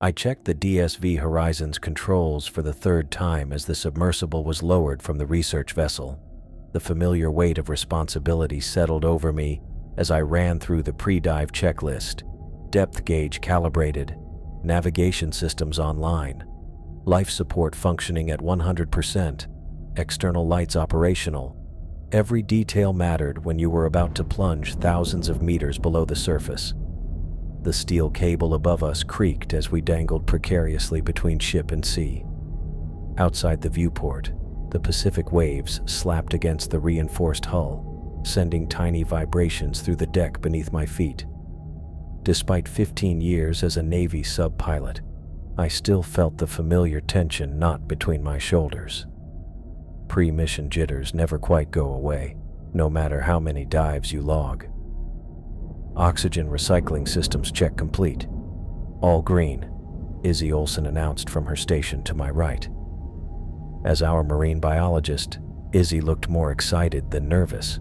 I checked the DSV Horizon's controls for the third time as the submersible was lowered from the research vessel. The familiar weight of responsibility settled over me as I ran through the pre-dive checklist. Depth gauge calibrated, navigation systems online, life support functioning at 100%, external lights operational. Every detail mattered when you were about to plunge thousands of meters below the surface. The steel cable above us creaked as we dangled precariously between ship and sea. Outside the viewport, the Pacific waves slapped against the reinforced hull, sending tiny vibrations through the deck beneath my feet. Despite 15 years as a Navy sub-pilot, I still felt the familiar tension knot between my shoulders. Pre-mission jitters never quite go away, no matter how many dives you log. Oxygen recycling systems check complete. All green, Izzy Olsen announced from her station to my right. As our marine biologist, Izzy looked more excited than nervous.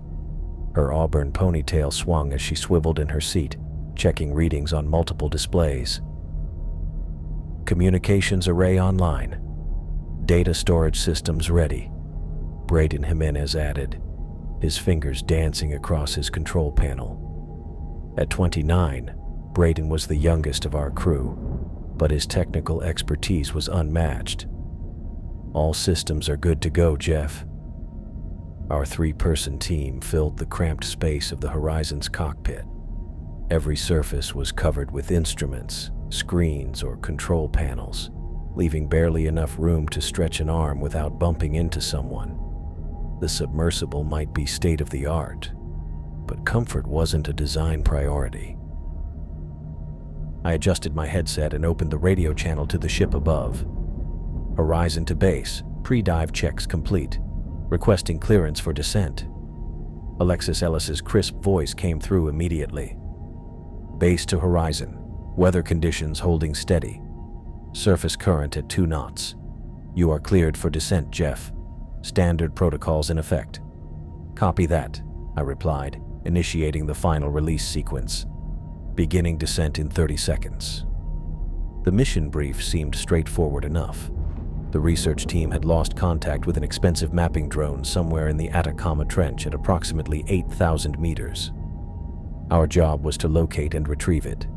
Her auburn ponytail swung as she swiveled in her seat, checking readings on multiple displays. Communications array online. Data storage systems ready, Braden Jimenez added, his fingers dancing across his control panel. At 29, Braden was the youngest of our crew, but his technical expertise was unmatched. All systems are good to go, Jeff. Our three-person team filled the cramped space of the Horizon's cockpit. Every surface was covered with instruments, screens, or control panels, leaving barely enough room to stretch an arm without bumping into someone. The submersible might be state-of-the-art, but comfort wasn't a design priority. I adjusted my headset and opened the radio channel to the ship above. Horizon to base, pre-dive checks complete, requesting clearance for descent. Alexis Ellis's crisp voice came through immediately. Base to Horizon, weather conditions holding steady. Surface current at 2 knots. You are cleared for descent, Jeff. Standard protocols in effect. Copy that, I replied, initiating the final release sequence. Beginning descent in 30 seconds. The mission brief seemed straightforward enough. The research team had lost contact with an expensive mapping drone somewhere in the Atacama Trench at approximately 8,000 meters. Our job was to locate and retrieve it.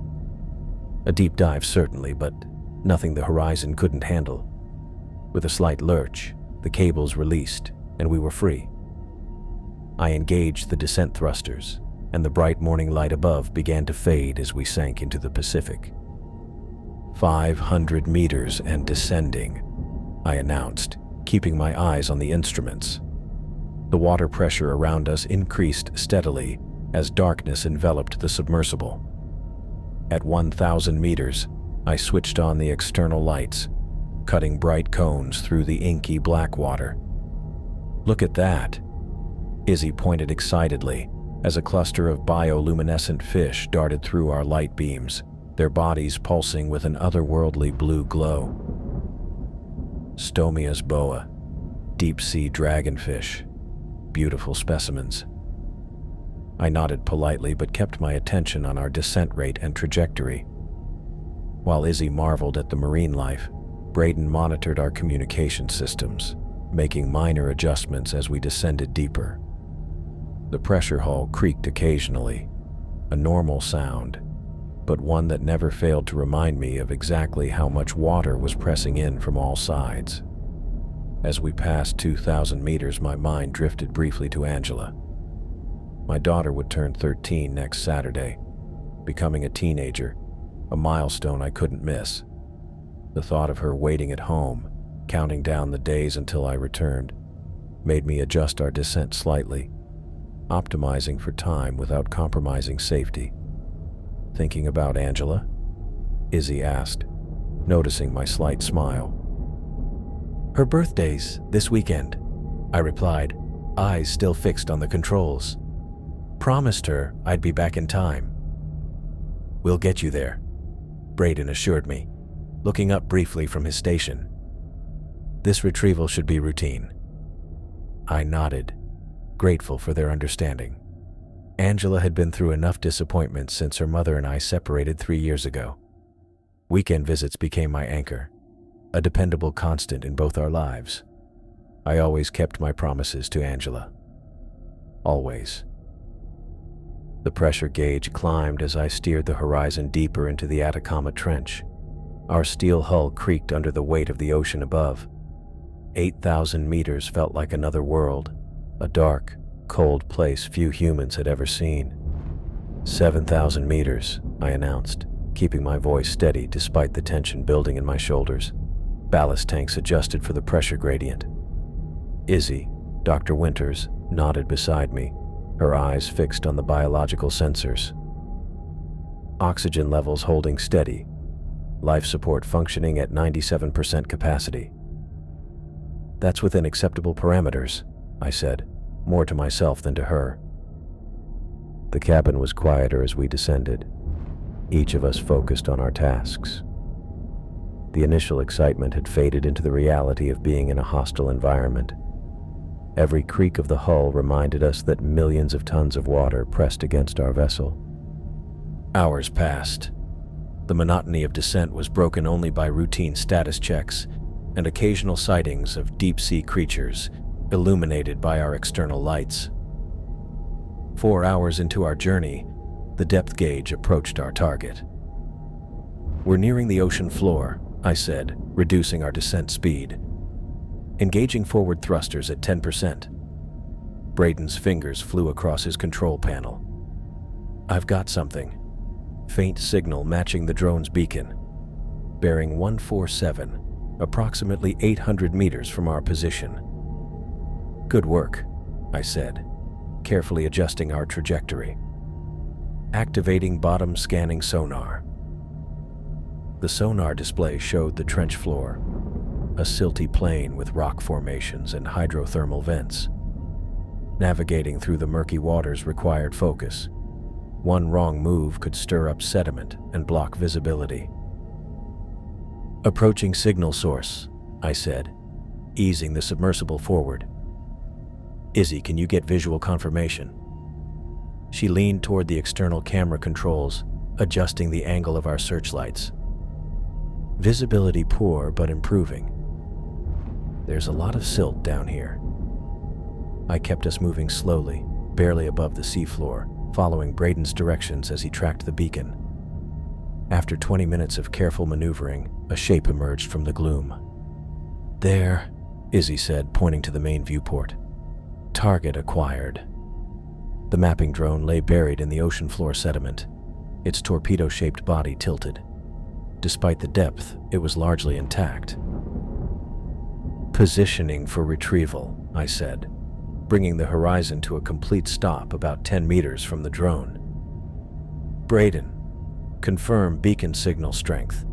A deep dive certainly, but nothing the Horizon couldn't handle. With a slight lurch, the cables released, and we were free. I engaged the descent thrusters, and the bright morning light above began to fade as we sank into the Pacific. 500 meters and descending, I announced, keeping my eyes on the instruments. The water pressure around us increased steadily as darkness enveloped the submersible. At 1,000 meters, I switched on the external lights, cutting bright cones through the inky black water. Look at that, Izzy pointed excitedly as a cluster of bioluminescent fish darted through our light beams, their bodies pulsing with an otherworldly blue glow. Stomias boa, deep-sea dragonfish, beautiful specimens. I nodded politely but kept my attention on our descent rate and trajectory. While Izzy marveled at the marine life, Braden monitored our communication systems, making minor adjustments as we descended deeper. The pressure hull creaked occasionally, a normal sound, but one that never failed to remind me of exactly how much water was pressing in from all sides. As we passed 2,000 meters, my mind drifted briefly to Angela. My daughter would turn 13 next Saturday, becoming a teenager, a milestone I couldn't miss. The thought of her waiting at home, counting down the days until I returned, made me adjust our descent slightly, optimizing for time without compromising safety. Thinking about Angela? Izzy asked, noticing my slight smile. Her birthday's this weekend, I replied, eyes still fixed on the controls. Promised her I'd be back in time. We'll get you there, Braden assured me, looking up briefly from his station. This retrieval should be routine. I nodded, grateful for their understanding. Angela had been through enough disappointments since her mother and I separated 3 years ago. Weekend visits became my anchor, a dependable constant in both our lives. I always kept my promises to Angela. Always. The pressure gauge climbed as I steered the horizon deeper into the Atacama Trench. Our steel hull creaked under the weight of the ocean above. 8,000 meters felt like another world, a dark, cold place few humans had ever seen. 7,000 meters, I announced, keeping my voice steady despite the tension building in my shoulders. Ballast tanks adjusted for the pressure gradient. Izzy, Dr. Winters, nodded beside me, her eyes fixed on the biological sensors. Oxygen levels holding steady, life support functioning at 97% capacity. That's within acceptable parameters, I said, more to myself than to her. The cabin was quieter as we descended, each of us focused on our tasks. The initial excitement had faded into the reality of being in a hostile environment. Every creak of the hull reminded us that millions of tons of water pressed against our vessel. Hours passed. The monotony of descent was broken only by routine status checks and occasional sightings of deep-sea creatures illuminated by our external lights. 4 hours into our journey, the depth gauge approached our target. "We're nearing the ocean floor," I said, reducing our descent speed. "Engaging forward thrusters at 10%. Braden's fingers flew across his control panel. "I've got something." Faint signal matching the drone's beacon. Bearing 147, approximately 800 meters from our position. "Good work," I said, carefully adjusting our trajectory. Activating bottom scanning sonar. The sonar display showed the trench floor, a silty plain with rock formations and hydrothermal vents. Navigating through the murky waters required focus. One wrong move could stir up sediment and block visibility. "Approaching signal source," I said, easing the submersible forward. "Izzy, can you get visual confirmation?" She leaned toward the external camera controls, adjusting the angle of our searchlights. "Visibility poor, but improving. There's a lot of silt down here." I kept us moving slowly, barely above the seafloor, following Braden's directions as he tracked the beacon. After 20 minutes of careful maneuvering, a shape emerged from the gloom. "There," Izzy said, pointing to the main viewport. "Target acquired." The mapping drone lay buried in the ocean floor sediment, its torpedo-shaped body tilted. Despite the depth, it was largely intact. "Positioning for retrieval," I said, bringing the horizon to a complete stop about 10 meters from the drone. "Braden, confirm beacon signal strength."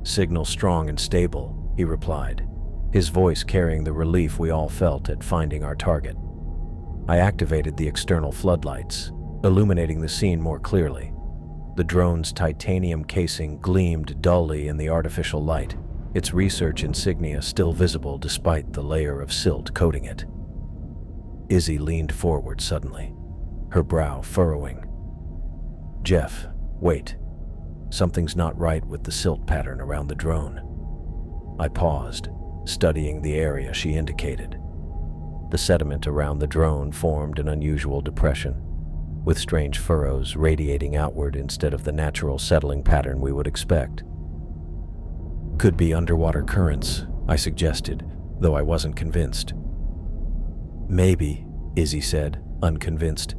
"Signal strong and stable," he replied, his voice carrying the relief we all felt at finding our target. I activated the external floodlights, illuminating the scene more clearly. The drone's titanium casing gleamed dully in the artificial light, its research insignia still visible despite the layer of silt coating it. Izzy leaned forward suddenly, her brow furrowing. "Jeff, wait. Something's not right with the silt pattern around the drone." I paused, studying the area she indicated. The sediment around the drone formed an unusual depression, with strange furrows radiating outward instead of the natural settling pattern we would expect. "Could be underwater currents," I suggested, though I wasn't convinced. "Maybe," Izzy said, unconvinced,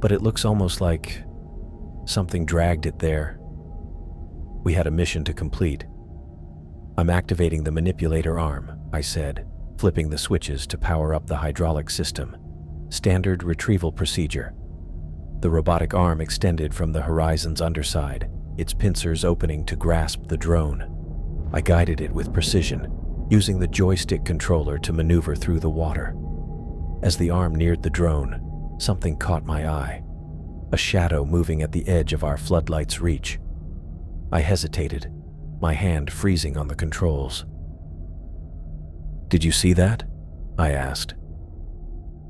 "but it looks almost like something dragged it there." We had a mission to complete. "I'm activating the manipulator arm," I said, flipping the switches to power up the hydraulic system. Standard retrieval procedure. The robotic arm extended from the horizon's underside, its pincers opening to grasp the drone. I guided it with precision, using the joystick controller to maneuver through the water. As the arm neared the drone, something caught my eye, a shadow moving at the edge of our floodlight's reach. I hesitated, my hand freezing on the controls. "Did you see that?" I asked.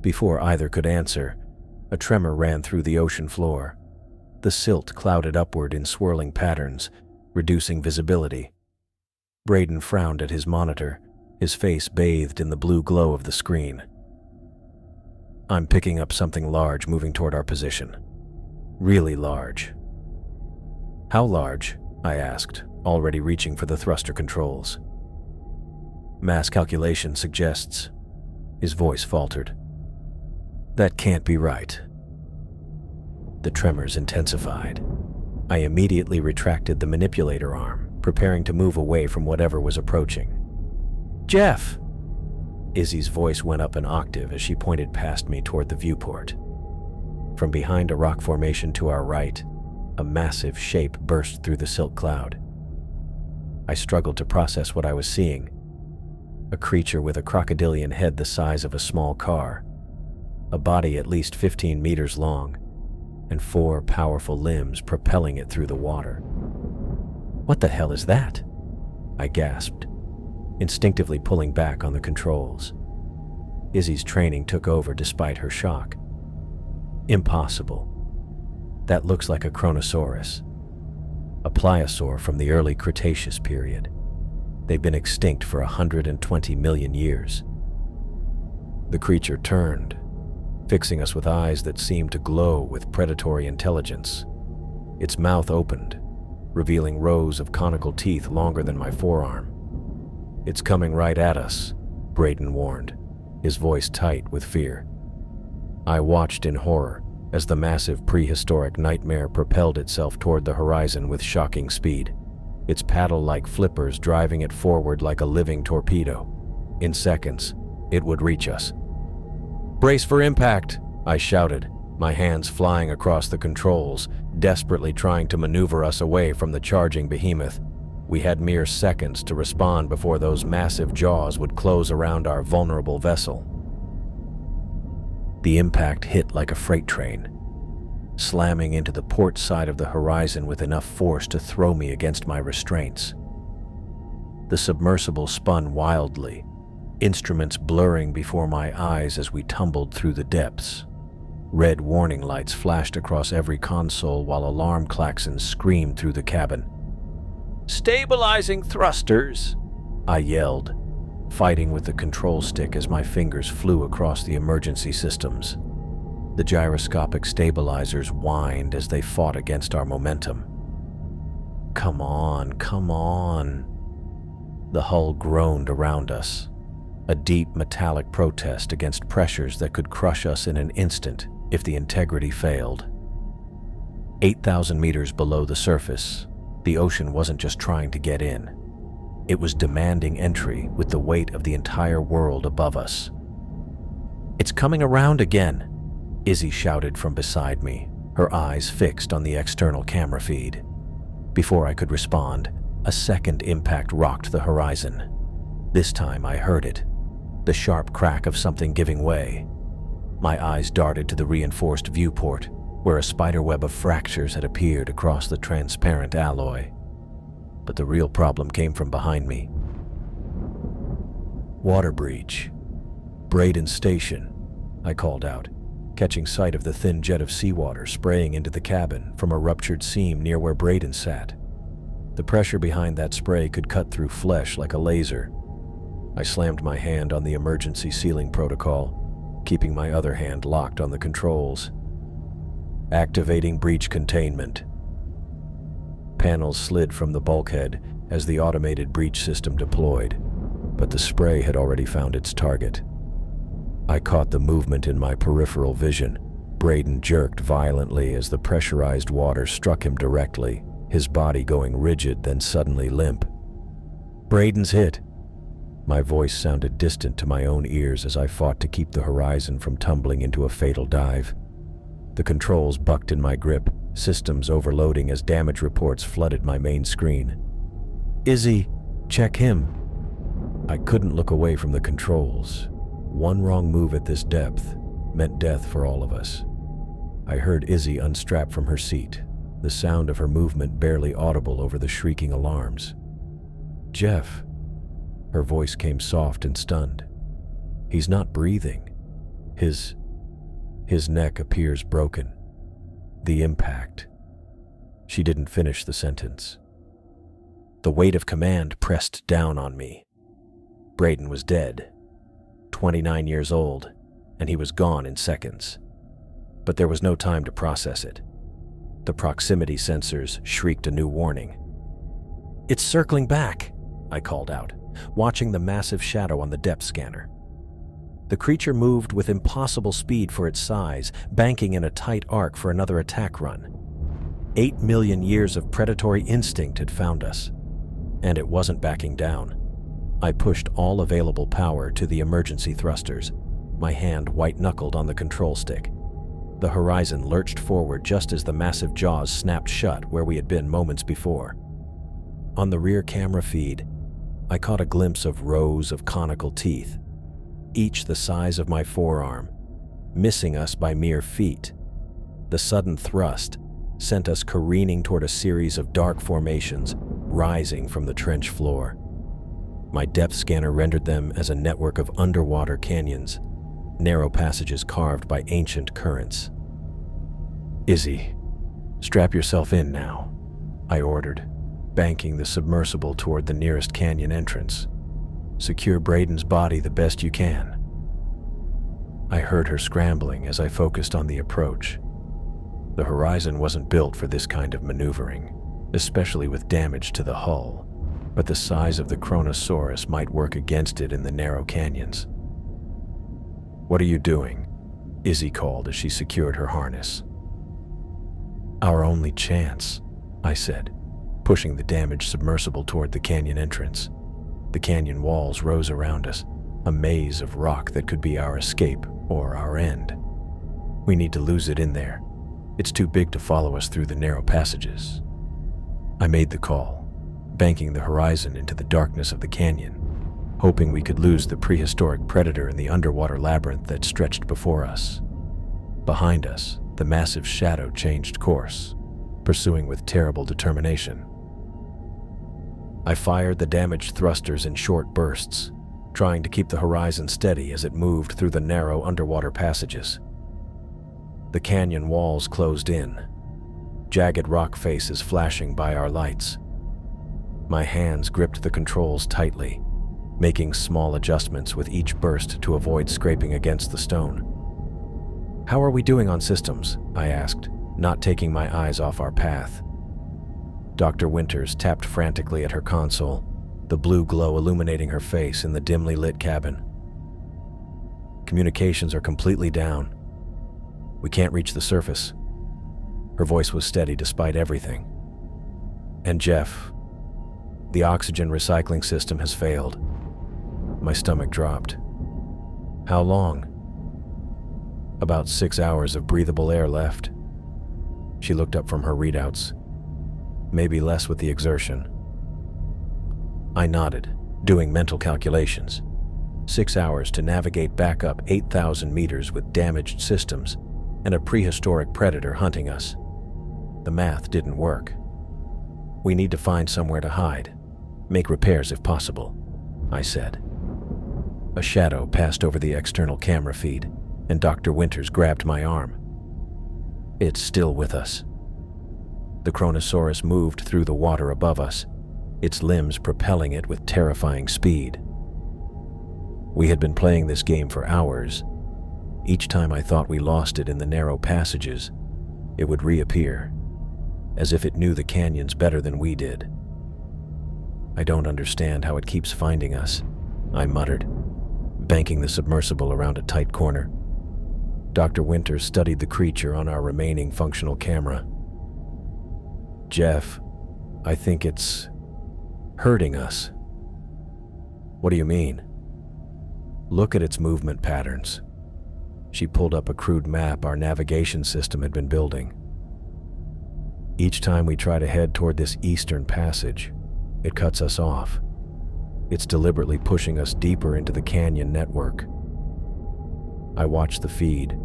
Before either could answer, a tremor ran through the ocean floor. The silt clouded upward in swirling patterns, reducing visibility. Braden frowned at his monitor, his face bathed in the blue glow of the screen. "I'm picking up something large moving toward our position. Really large." "How large?" I asked, already reaching for the thruster controls. "Mass calculation suggests..." His voice faltered. "That can't be right." The tremors intensified. I immediately retracted the manipulator arm, preparing to move away from whatever was approaching. "Jeff!" Izzy's voice went up an octave as she pointed past me toward the viewport. From behind a rock formation to our right, a massive shape burst through the silk cloud. I struggled to process what I was seeing. A creature with a crocodilian head the size of a small car, a body at least 15 meters long, and 4 powerful limbs propelling it through the water. "What the hell is that?" I gasped, instinctively pulling back on the controls. Izzy's training took over despite her shock. "Impossible. That looks like a Kronosaurus, a pliosaur from the early Cretaceous period. They've been extinct for 120 million years." The creature turned, fixing us with eyes that seemed to glow with predatory intelligence. Its mouth opened, revealing rows of conical teeth longer than my forearm. "It's coming right at us," Braden warned, his voice tight with fear. I watched in horror as the massive prehistoric nightmare propelled itself toward the horizon with shocking speed, its paddle-like flippers driving it forward like a living torpedo. In seconds, it would reach us. "Brace for impact," I shouted, my hands flying across the controls, desperately trying to maneuver us away from the charging behemoth. We had mere seconds to respond before those massive jaws would close around our vulnerable vessel. The impact hit like a freight train, slamming into the port side of the horizon with enough force to throw me against my restraints. The submersible spun wildly, instruments blurring before my eyes as we tumbled through the depths. Red warning lights flashed across every console while alarm klaxons screamed through the cabin. "Stabilizing thrusters!" I yelled, fighting with the control stick as my fingers flew across the emergency systems. The gyroscopic stabilizers whined as they fought against our momentum. "Come on, come on!" The hull groaned around us, a deep metallic protest against pressures that could crush us in an instant if the integrity failed. 8,000 meters below the surface, the ocean wasn't just trying to get in. It was demanding entry with the weight of the entire world above us. "It's coming around again," Izzy shouted from beside me, her eyes fixed on the external camera feed. Before I could respond, a second impact rocked the horizon. This time I heard it, the sharp crack of something giving way. My eyes darted to the reinforced viewport, where a spiderweb of fractures had appeared across the transparent alloy. But the real problem came from behind me. "Water breach. Braden Station," I called out, catching sight of the thin jet of seawater spraying into the cabin from a ruptured seam near where Braden sat. The pressure behind that spray could cut through flesh like a laser. I slammed my hand on the emergency sealing protocol, keeping my other hand locked on the controls. "Activating breach containment." Panels slid from the bulkhead as the automated breach system deployed, but the spray had already found its target. I caught the movement in my peripheral vision. Braden jerked violently as the pressurized water struck him directly, his body going rigid then suddenly limp. "Braden's hit." My voice sounded distant to my own ears as I fought to keep the horizon from tumbling into a fatal dive. The controls bucked in my grip, systems overloading as damage reports flooded my main screen. "Izzy, check him." I couldn't look away from the controls. One wrong move at this depth meant death for all of us. I heard Izzy unstrap from her seat, the sound of her movement barely audible over the shrieking alarms. "Jeff." Her voice came soft and stunned. "He's not breathing. His neck appears broken. The impact." She didn't finish the sentence. The weight of command pressed down on me. Braden was dead, 29 years old, and he was gone in seconds. But there was no time to process it. The proximity sensors shrieked a new warning. "It's circling back," I called out, watching the massive shadow on the depth scanner. The creature moved with impossible speed for its size, banking in a tight arc for another attack run. 8 million years of predatory instinct had found us, and it wasn't backing down. I pushed all available power to the emergency thrusters, my hand white-knuckled on the control stick. The horizon lurched forward just as the massive jaws snapped shut where we had been moments before. On the rear camera feed, I caught a glimpse of rows of conical teeth, each the size of my forearm, missing us by mere feet. The sudden thrust sent us careening toward a series of dark formations rising from the trench floor. My depth scanner rendered them as a network of underwater canyons, narrow passages carved by ancient currents. "Izzy, strap yourself in now," I ordered, banking the submersible toward the nearest canyon entrance. "Secure Braden's body the best you can." I heard her scrambling as I focused on the approach. The horizon wasn't built for this kind of maneuvering, especially with damage to the hull, but the size of the Kronosaurus might work against it in the narrow canyons. "What are you doing?" Izzy called as she secured her harness. "Our only chance," I said, pushing the damaged submersible toward the canyon entrance. The canyon walls rose around us, a maze of rock that could be our escape or our end. We need to lose it in there. It's too big to follow us through the narrow passages. I made the call, banking the horizon into the darkness of the canyon, hoping we could lose the prehistoric predator in the underwater labyrinth that stretched before us. Behind us, the massive shadow changed course, pursuing with terrible determination. I fired the damaged thrusters in short bursts, trying to keep the horizon steady as it moved through the narrow underwater passages. The canyon walls closed in, jagged rock faces flashing by our lights. My hands gripped the controls tightly, making small adjustments with each burst to avoid scraping against the stone. "How are we doing on systems?" I asked, not taking my eyes off our path. Dr. Winters tapped frantically at her console, the blue glow illuminating her face in the dimly lit cabin. "Communications are completely down. We can't reach the surface." Her voice was steady despite everything. "And Jeff, the oxygen recycling system has failed." My stomach dropped. "How long?" "About 6 hours of breathable air left." She looked up from her readouts. "Maybe less with the exertion." I nodded, doing mental calculations. 6 hours to navigate back up 8,000 meters with damaged systems and a prehistoric predator hunting us. The math didn't work. "We need to find somewhere to hide. Make repairs if possible," I said. A shadow passed over the external camera feed, and Dr. Winters grabbed my arm. "It's still with us." The Kronosaurus moved through the water above us, its limbs propelling it with terrifying speed. We had been playing this game for hours. Each time I thought we lost it in the narrow passages, it would reappear, as if it knew the canyons better than we did. "I don't understand how it keeps finding us," I muttered, banking the submersible around a tight corner. Dr. Winters studied the creature on our remaining functional camera. "Jeff, I think it's hurting us." "What do you mean?" "Look at its movement patterns." She pulled up a crude map our navigation system had been building. "Each time we try to head toward this eastern passage, it cuts us off. It's deliberately pushing us deeper into the canyon network." I watched the feed,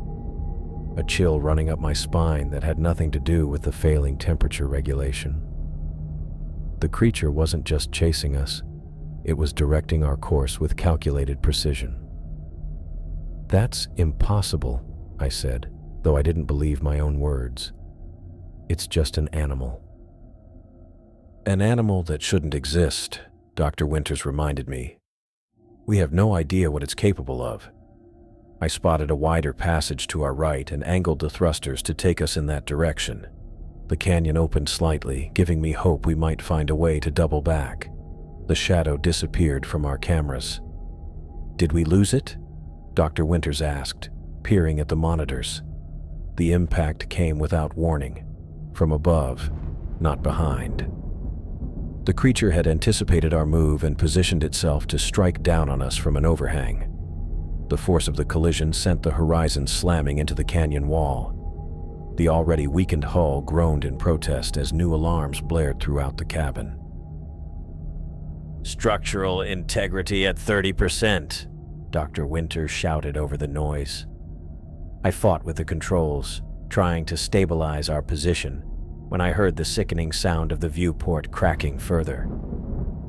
a chill running up my spine that had nothing to do with the failing temperature regulation. The creature wasn't just chasing us, it was directing our course with calculated precision. "That's impossible," I said, though I didn't believe my own words. "It's just an animal." An animal that shouldn't exist, Dr. Winters reminded me. We have no idea what it's capable of. I spotted a wider passage to our right and angled the thrusters to take us in that direction. The canyon opened slightly, giving me hope we might find a way to double back. The shadow disappeared from our cameras. Did we lose it? Dr. Winters asked, peering at the monitors. The impact came without warning, from above, not behind. The creature had anticipated our move and positioned itself to strike down on us from an overhang. The force of the collision sent the horizon slamming into the canyon wall. The already weakened hull groaned in protest as new alarms blared throughout the cabin. "Structural integrity at 30%, Dr. Winters shouted over the noise. I fought with the controls, trying to stabilize our position, when I heard the sickening sound of the viewport cracking further.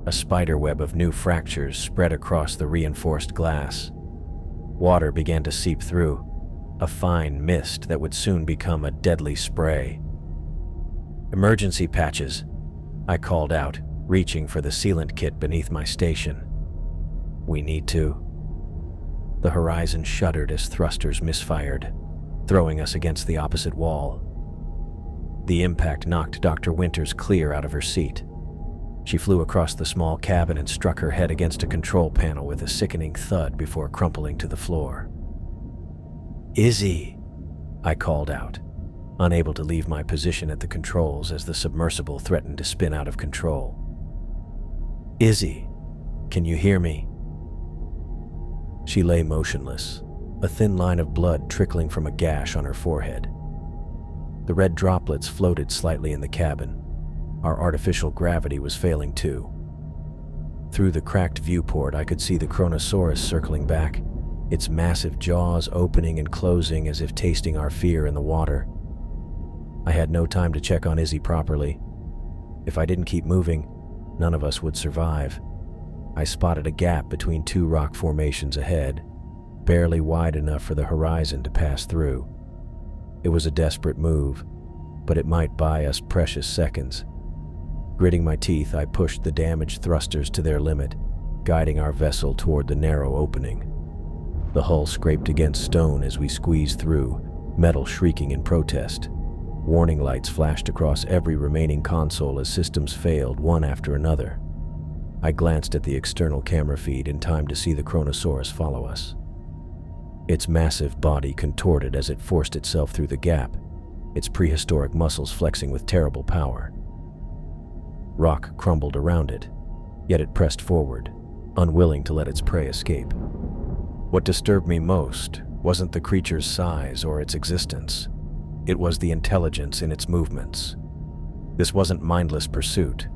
A spiderweb of new fractures spread across the reinforced glass. Water began to seep through, a fine mist that would soon become a deadly spray. "Emergency patches," I called out, reaching for the sealant kit beneath my station. "We need to." The horizon shuddered as thrusters misfired, throwing us against the opposite wall. The impact knocked Dr. Winters clear out of her seat. She flew across the small cabin and struck her head against a control panel with a sickening thud before crumpling to the floor. "Izzy," I called out, unable to leave my position at the controls as the submersible threatened to spin out of control. "Izzy, can you hear me?" She lay motionless, a thin line of blood trickling from a gash on her forehead. The red droplets floated slightly in the cabin. Our artificial gravity was failing too. Through the cracked viewport, I could see the Kronosaurus circling back, its massive jaws opening and closing as if tasting our fear in the water. I had no time to check on Izzy properly. If I didn't keep moving, none of us would survive. I spotted a gap between two rock formations ahead, barely wide enough for the horizon to pass through. It was a desperate move, but it might buy us precious seconds. Gritting my teeth, I pushed the damaged thrusters to their limit, guiding our vessel toward the narrow opening. The hull scraped against stone as we squeezed through, metal shrieking in protest. Warning lights flashed across every remaining console as systems failed one after another. I glanced at the external camera feed in time to see the Kronosaurus follow us. Its massive body contorted as it forced itself through the gap, its prehistoric muscles flexing with terrible power. Rock crumbled around it, yet it pressed forward, unwilling to let its prey escape. What disturbed me most wasn't the creature's size or its existence. It was the intelligence in its movements. This wasn't mindless pursuit.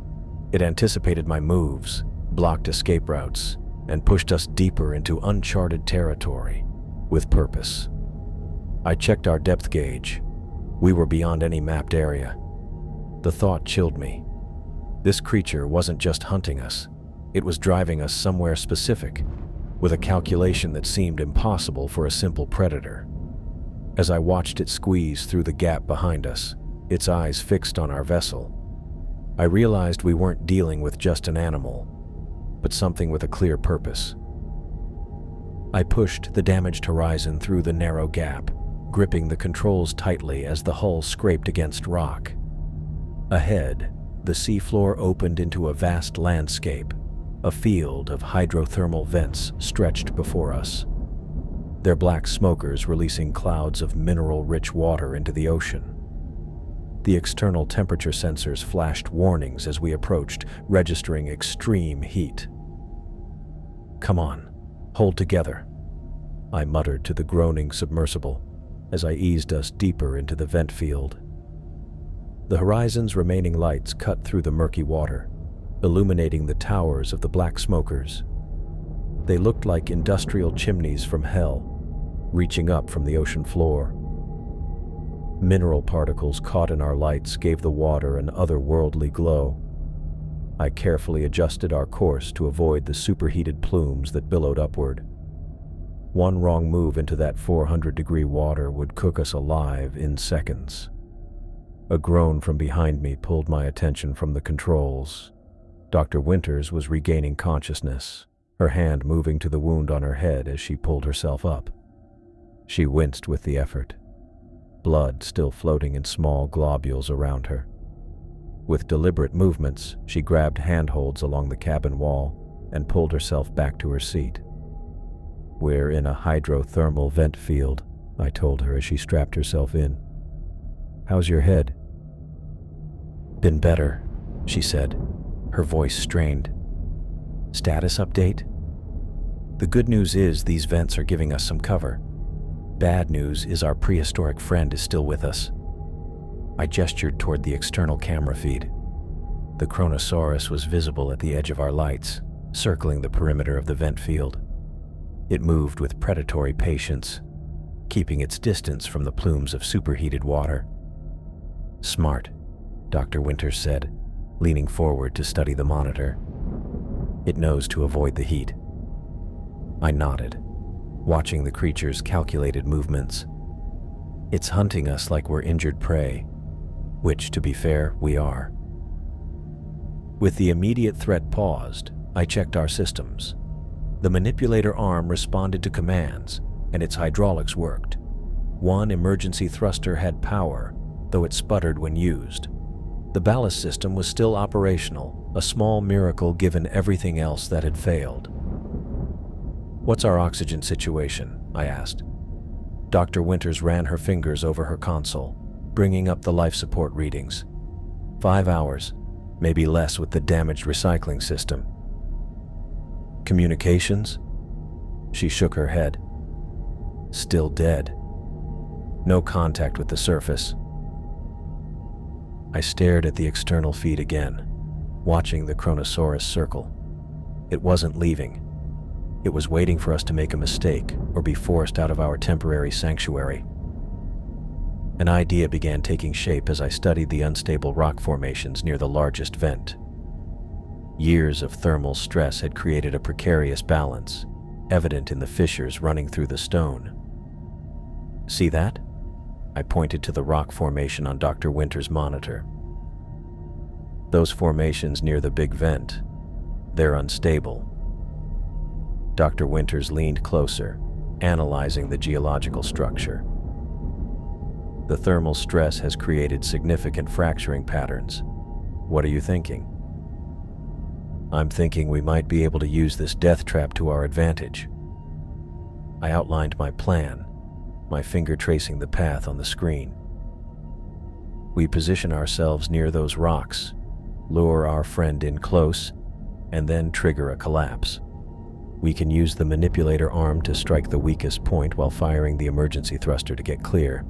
It anticipated my moves, blocked escape routes, and pushed us deeper into uncharted territory, with purpose. I checked our depth gauge. We were beyond any mapped area. The thought chilled me. This creature wasn't just hunting us, it was driving us somewhere specific, with a calculation that seemed impossible for a simple predator. As I watched it squeeze through the gap behind us, its eyes fixed on our vessel, I realized we weren't dealing with just an animal, but something with a clear purpose. I pushed the damaged horizon through the narrow gap, gripping the controls tightly as the hull scraped against rock. Ahead, the seafloor opened into a vast landscape. A field of hydrothermal vents stretched before us, their black smokers releasing clouds of mineral-rich water into the ocean. The external temperature sensors flashed warnings as we approached, registering extreme heat. "Come on, hold together," I muttered to the groaning submersible as I eased us deeper into the vent field. The horizon's remaining lights cut through the murky water, illuminating the towers of the black smokers. They looked like industrial chimneys from hell, reaching up from the ocean floor. Mineral particles caught in our lights gave the water an otherworldly glow. I carefully adjusted our course to avoid the superheated plumes that billowed upward. One wrong move into that 400-degree water would cook us alive in seconds. A groan from behind me pulled my attention from the controls. Dr. Winters was regaining consciousness, her hand moving to the wound on her head as she pulled herself up. She winced with the effort, blood still floating in small globules around her. With deliberate movements, she grabbed handholds along the cabin wall and pulled herself back to her seat. "We're in a hydrothermal vent field," I told her as she strapped herself in. "How's your head?" "Been better," she said, her voice strained. "Status update? The good news is these vents are giving us some cover. Bad news is our prehistoric friend is still with us." I gestured toward the external camera feed. The Kronosaurus was visible at the edge of our lights, circling the perimeter of the vent field. It moved with predatory patience, keeping its distance from the plumes of superheated water. "Smart," Dr. Winters said, leaning forward to study the monitor. "It knows to avoid the heat." I nodded, watching the creature's calculated movements. "It's hunting us like we're injured prey," which, to be fair, we are. With the immediate threat paused, I checked our systems. The manipulator arm responded to commands, and its hydraulics worked. One emergency thruster had power, though it sputtered when used. The ballast system was still operational, a small miracle given everything else that had failed. "What's our oxygen situation?" I asked. Dr. Winters ran her fingers over her console, bringing up the life support readings. 5 hours, maybe less with the damaged recycling system. "Communications?" She shook her head. "Still dead. No contact with the surface." I stared at the external feed again, watching the Kronosaurus circle. It wasn't leaving. It was waiting for us to make a mistake or be forced out of our temporary sanctuary. An idea began taking shape as I studied the unstable rock formations near the largest vent. Years of thermal stress had created a precarious balance, evident in the fissures running through the stone. "See that?" I pointed to the rock formation on Dr. Winters' monitor. "Those formations near the big vent, they're unstable." Dr. Winters leaned closer, analyzing the geological structure. "The thermal stress has created significant fracturing patterns. What are you thinking?" "I'm thinking we might be able to use this death trap to our advantage." I outlined my plan, my finger tracing the path on the screen. "We position ourselves near those rocks, lure our friend in close, and then trigger a collapse. We can use the manipulator arm to strike the weakest point while firing the emergency thruster to get clear."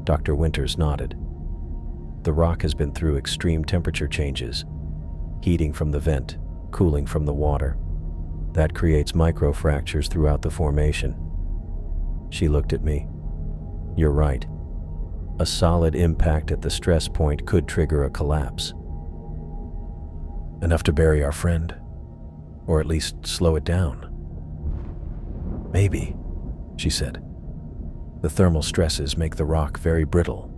Dr. Winters nodded. "The rock has been through extreme temperature changes, heating from the vent, cooling from the water. That creates microfractures throughout the formation." She looked at me. "You're right. A solid impact at the stress point could trigger a collapse. Enough to bury our friend, or at least slow it down." "Maybe," she said. "The thermal stresses make the rock very brittle.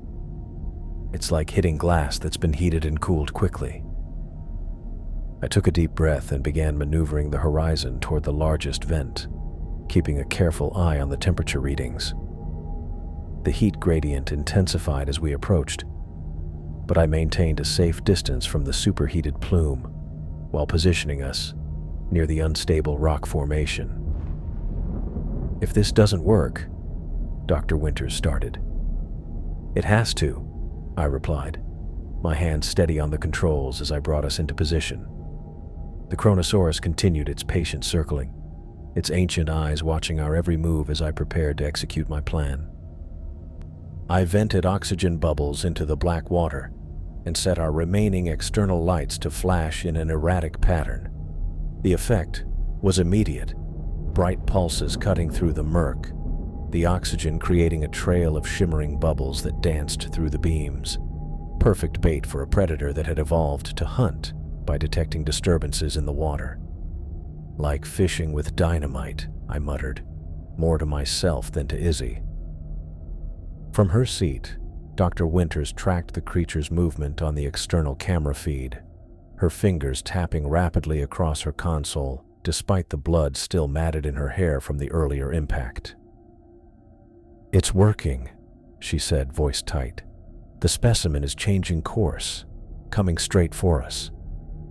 It's like hitting glass that's been heated and cooled quickly." I took a deep breath and began maneuvering the horizon toward the largest vent, keeping a careful eye on the temperature readings. The heat gradient intensified as we approached, but I maintained a safe distance from the superheated plume while positioning us near the unstable rock formation. "If this doesn't work," Dr. Winters started. "It has to," I replied, my hand steady on the controls as I brought us into position. The Kronosaurus continued its patient circling, its ancient eyes watching our every move as I prepared to execute my plan. I vented oxygen bubbles into the black water and set our remaining external lights to flash in an erratic pattern. The effect was immediate, bright pulses cutting through the murk, the oxygen creating a trail of shimmering bubbles that danced through the beams. Perfect bait for a predator that had evolved to hunt by detecting disturbances in the water. "Like fishing with dynamite," I muttered, more to myself than to Izzy. From her seat, Dr. Winters tracked the creature's movement on the external camera feed, her fingers tapping rapidly across her console, despite the blood still matted in her hair from the earlier impact. "It's working," she said, voice tight. "The specimen is changing course, coming straight for us."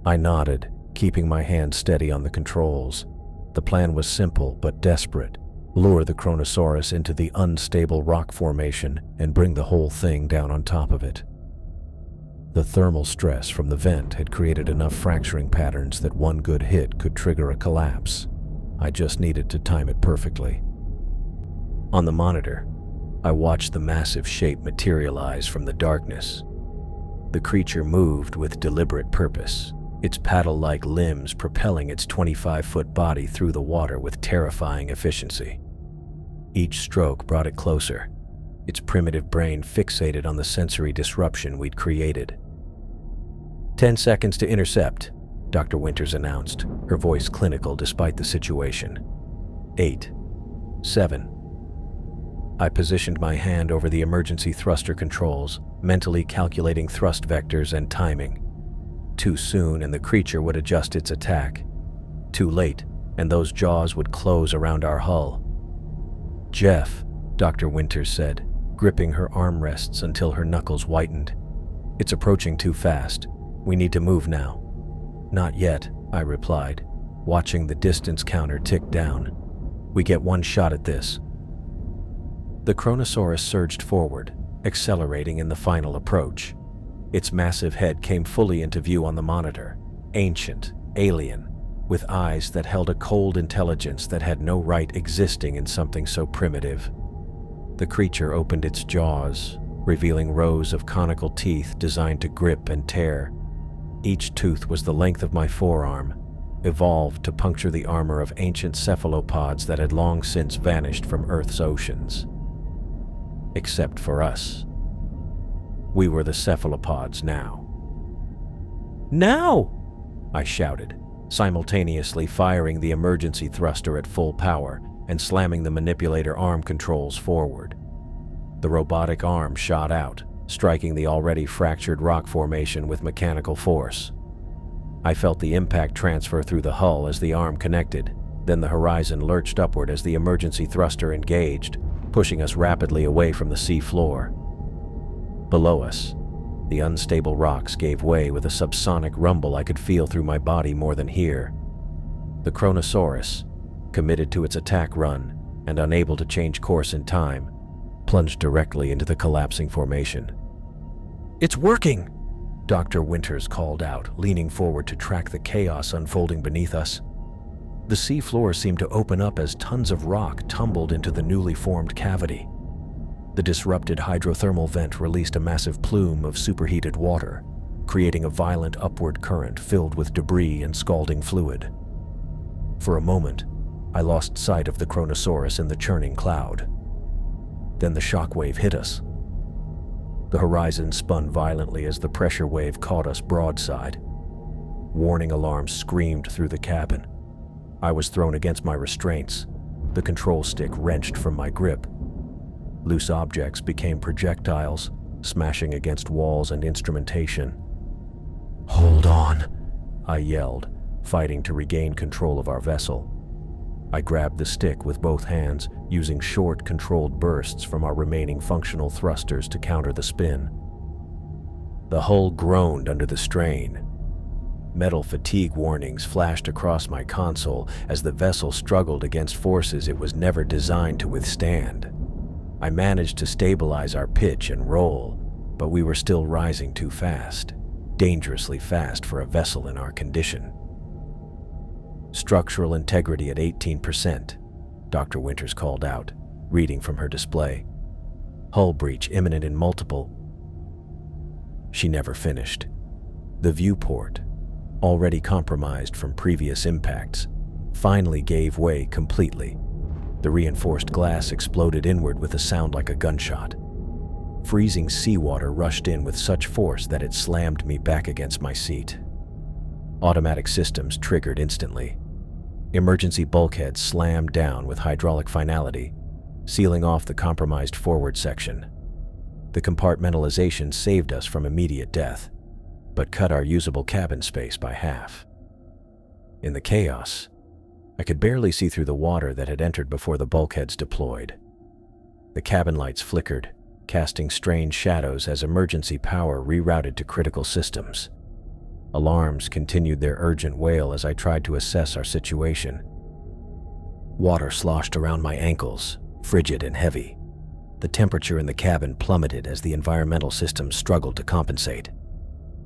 I nodded, keeping my hand steady on the controls. The plan was simple but desperate. Lure the Kronosaurus into the unstable rock formation and bring the whole thing down on top of it. The thermal stress from the vent had created enough fracturing patterns that one good hit could trigger a collapse. I just needed to time it perfectly. On the monitor, I watched the massive shape materialize from the darkness. The creature moved with deliberate purpose, its paddle-like limbs propelling its 25-foot body through the water with terrifying efficiency. Each stroke brought it closer, its primitive brain fixated on the sensory disruption we'd created. 10 seconds to intercept," Dr. Winters announced, her voice clinical despite the situation. 8, 7. I positioned my hand over the emergency thruster controls, mentally calculating thrust vectors and timing. Too soon and the creature would adjust its attack. Too late, and those jaws would close around our hull. "Jeff," Dr. Winters said, gripping her armrests until her knuckles whitened. "It's approaching too fast. We need to move now." "Not yet," I replied, watching the distance counter tick down. "We get one shot at this." The Kronosaurus surged forward, accelerating in the final approach. Its massive head came fully into view on the monitor, ancient, alien, with eyes that held a cold intelligence that had no right existing in something so primitive. The creature opened its jaws, revealing rows of conical teeth designed to grip and tear. Each tooth was the length of my forearm, evolved to puncture the armor of ancient cephalopods that had long since vanished from Earth's oceans. Except for us. We were the cephalopods now. "Now!" I shouted, simultaneously firing the emergency thruster at full power and slamming the manipulator arm controls forward. The robotic arm shot out, striking the already fractured rock formation with mechanical force. I felt the impact transfer through the hull as the arm connected, then the horizon lurched upward as the emergency thruster engaged, pushing us rapidly away from the sea floor. Below us, the unstable rocks gave way with a subsonic rumble I could feel through my body more than hear. The Kronosaurus, committed to its attack run and unable to change course in time, plunged directly into the collapsing formation. "It's working!" Dr. Winters called out, leaning forward to track the chaos unfolding beneath us. The sea floor seemed to open up as tons of rock tumbled into the newly formed cavity. The disrupted hydrothermal vent released a massive plume of superheated water, creating a violent upward current filled with debris and scalding fluid. For a moment, I lost sight of the Kronosaurus in the churning cloud. Then the shockwave hit us. The horizon spun violently as the pressure wave caught us broadside. Warning alarms screamed through the cabin. I was thrown against my restraints, the control stick wrenched from my grip. Loose objects became projectiles, smashing against walls and instrumentation. "Hold on," I yelled, fighting to regain control of our vessel. I grabbed the stick with both hands, using short, controlled bursts from our remaining functional thrusters to counter the spin. The hull groaned under the strain. Metal fatigue warnings flashed across my console as the vessel struggled against forces it was never designed to withstand. I managed to stabilize our pitch and roll, but we were still rising too fast, dangerously fast for a vessel in our condition. "Structural integrity at 18%, Dr. Winters called out, reading from her display. "Hull breach imminent in multiple." She never finished. The viewport, already compromised from previous impacts, finally gave way completely. The reinforced glass exploded inward with a sound like a gunshot. Freezing seawater rushed in with such force that it slammed me back against my seat. Automatic systems triggered instantly. Emergency bulkheads slammed down with hydraulic finality, sealing off the compromised forward section. The compartmentalization saved us from immediate death, but cut our usable cabin space by half. In the chaos, I could barely see through the water that had entered before the bulkheads deployed. The cabin lights flickered, casting strange shadows as emergency power rerouted to critical systems. Alarms continued their urgent wail as I tried to assess our situation. Water sloshed around my ankles, frigid and heavy. The temperature in the cabin plummeted as the environmental systems struggled to compensate.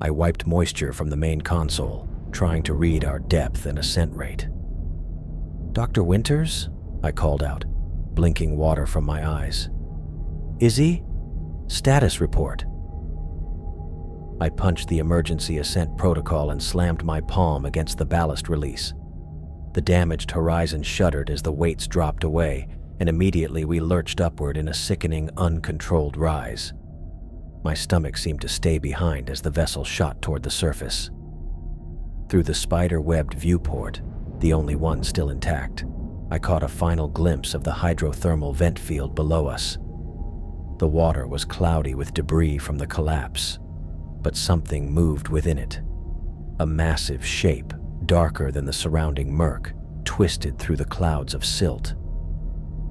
I wiped moisture from the main console, trying to read our depth and ascent rate. "Dr. Winters?" I called out, blinking water from my eyes. "Izzy? Status report." I punched the emergency ascent protocol and slammed my palm against the ballast release. The damaged horizon shuddered as the weights dropped away, and immediately we lurched upward in a sickening, uncontrolled rise. My stomach seemed to stay behind as the vessel shot toward the surface. Through the spider-webbed viewport, the only one still intact, I caught a final glimpse of the hydrothermal vent field below us. The water was cloudy with debris from the collapse, but something moved within it. A massive shape, darker than the surrounding murk, twisted through the clouds of silt.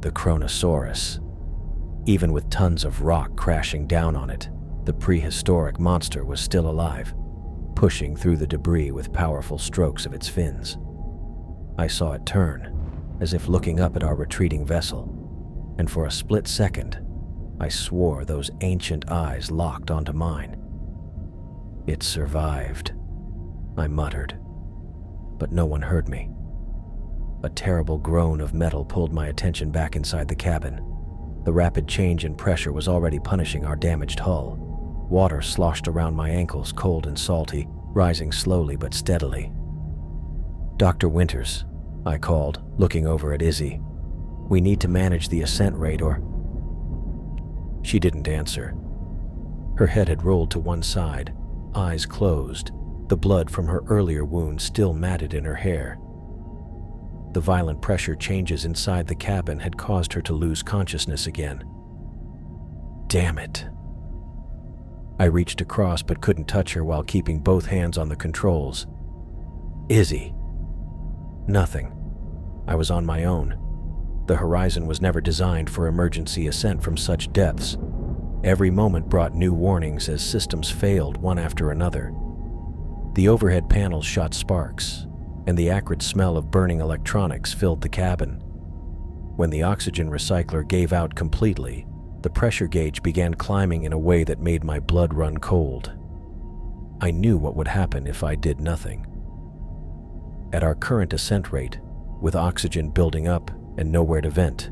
The Kronosaurus. Even with tons of rock crashing down on it, the prehistoric monster was still alive, pushing through the debris with powerful strokes of its fins. I saw it turn, as if looking up at our retreating vessel, and for a split second, I swore those ancient eyes locked onto mine. "It survived," I muttered, but no one heard me. A terrible groan of metal pulled my attention back inside the cabin. The rapid change in pressure was already punishing our damaged hull. Water sloshed around my ankles, cold and salty, rising slowly but steadily. "Dr. Winters," I called, looking over at Izzy. "We need to manage the ascent rate or—" She didn't answer. Her head had rolled to one side, eyes closed, the blood from her earlier wound still matted in her hair. The violent pressure changes inside the cabin had caused her to lose consciousness again. Damn it. I reached across but couldn't touch her while keeping both hands on the controls. "Izzy." Nothing. I was on my own. The horizon was never designed for emergency ascent from such depths. Every moment brought new warnings as systems failed one after another. The overhead panels shot sparks, and the acrid smell of burning electronics filled the cabin. When the oxygen recycler gave out completely, the pressure gauge began climbing in a way that made my blood run cold. I knew what would happen if I did nothing. At our current ascent rate, with oxygen building up and nowhere to vent,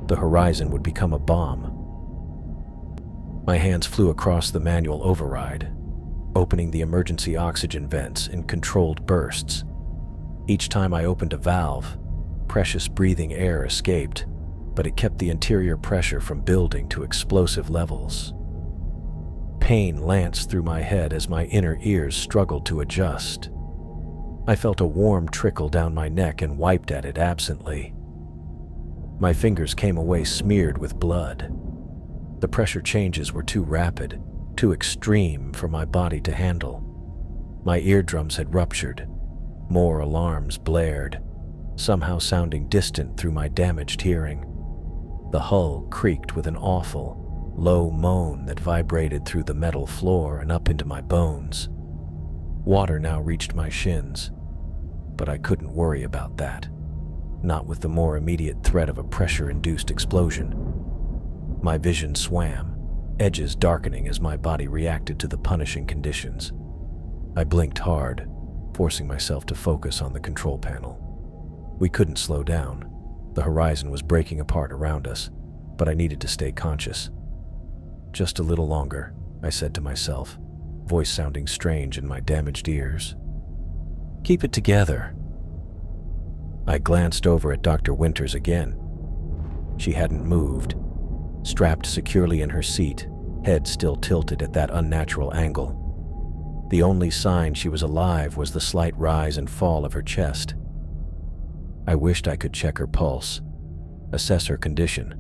the horizon would become a bomb. My hands flew across the manual override, opening the emergency oxygen vents in controlled bursts. Each time I opened a valve, precious breathing air escaped, but it kept the interior pressure from building to explosive levels. Pain lanced through my head as my inner ears struggled to adjust. I felt a warm trickle down my neck and wiped at it absently. My fingers came away smeared with blood. The pressure changes were too rapid, too extreme for my body to handle. My eardrums had ruptured. More alarms blared, somehow sounding distant through my damaged hearing. The hull creaked with an awful, low moan that vibrated through the metal floor and up into my bones. Water now reached my shins, but I couldn't worry about that, not with the more immediate threat of a pressure-induced explosion. My vision swam, edges darkening as my body reacted to the punishing conditions. I blinked hard, forcing myself to focus on the control panel. We couldn't slow down. The horizon was breaking apart around us, but I needed to stay conscious. "Just a little longer," I said to myself, voice sounding strange in my damaged ears. "Keep it together." I glanced over at Dr. Winters again. She hadn't moved, strapped securely in her seat, head still tilted at that unnatural angle. The only sign she was alive was the slight rise and fall of her chest. I wished I could check her pulse, assess her condition.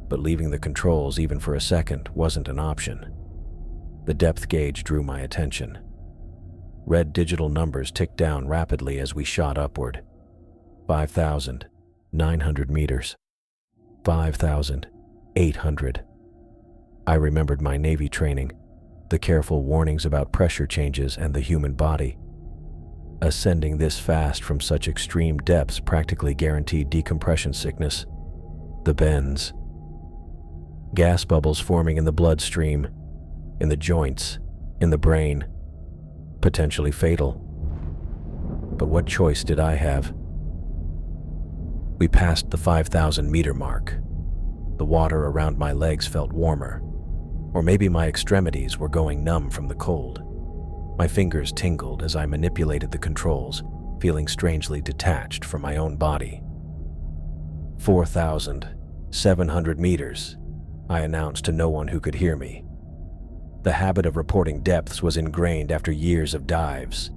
but leaving the controls even for a second wasn't an option. The depth gauge drew my attention. Red digital numbers ticked down rapidly as we shot upward. 5,900 meters. 5,800. I remembered my Navy training, the careful warnings about pressure changes and the human body. Ascending this fast from such extreme depths practically guaranteed decompression sickness. The bends. Gas bubbles forming in the bloodstream, in the joints, in the brain. Potentially fatal. But what choice did I have? We passed the 5,000-meter mark. The water around my legs felt warmer, or maybe my extremities were going numb from the cold. My fingers tingled as I manipulated the controls, feeling strangely detached from my own body. 4,700 meters, I announced to no one who could hear me. The habit of reporting depths was ingrained after years of dives.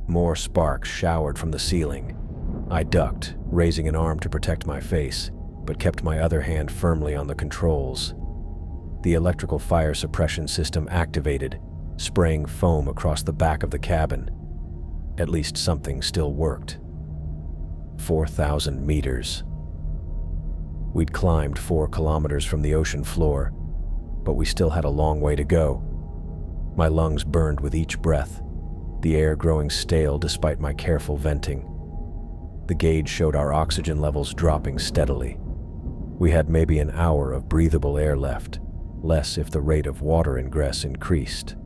More sparks showered from the ceiling. I ducked, raising an arm to protect my face, but kept my other hand firmly on the controls. The electrical fire suppression system activated, spraying foam across the back of the cabin. At least something still worked. 4,000 meters. We'd climbed 4 kilometers from the ocean floor, but we still had a long way to go. My lungs burned with each breath, the air growing stale despite my careful venting. The gauge showed our oxygen levels dropping steadily. We had maybe an hour of breathable air left, less if the rate of water ingress increased.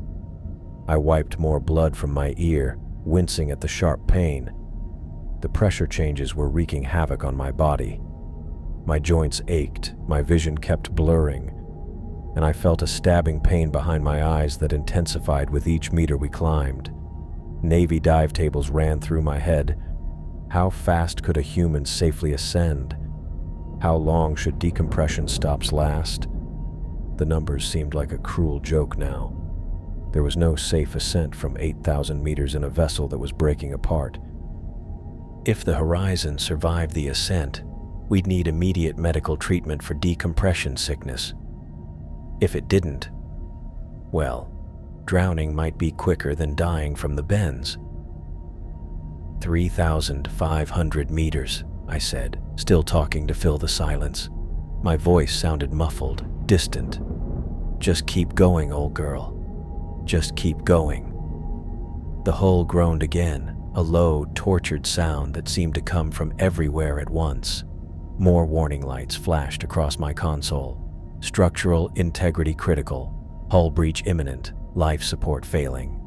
I wiped more blood from my ear, wincing at the sharp pain. The pressure changes were wreaking havoc on my body. My joints ached, my vision kept blurring, and I felt a stabbing pain behind my eyes that intensified with each meter we climbed. Navy dive tables ran through my head. How fast could a human safely ascend? How long should decompression stops last? The numbers seemed like a cruel joke now. There was no safe ascent from 8,000 meters in a vessel that was breaking apart. If the Horizon survived the ascent, we'd need immediate medical treatment for decompression sickness. If it didn't, well, drowning might be quicker than dying from the bends. 3,500 meters, I said, still talking to fill the silence. My voice sounded muffled, distant. Just keep going, old girl. Just keep going. The hull groaned again, a low, tortured sound that seemed to come from everywhere at once. More warning lights flashed across my console. Structural integrity critical, hull breach imminent, life support failing.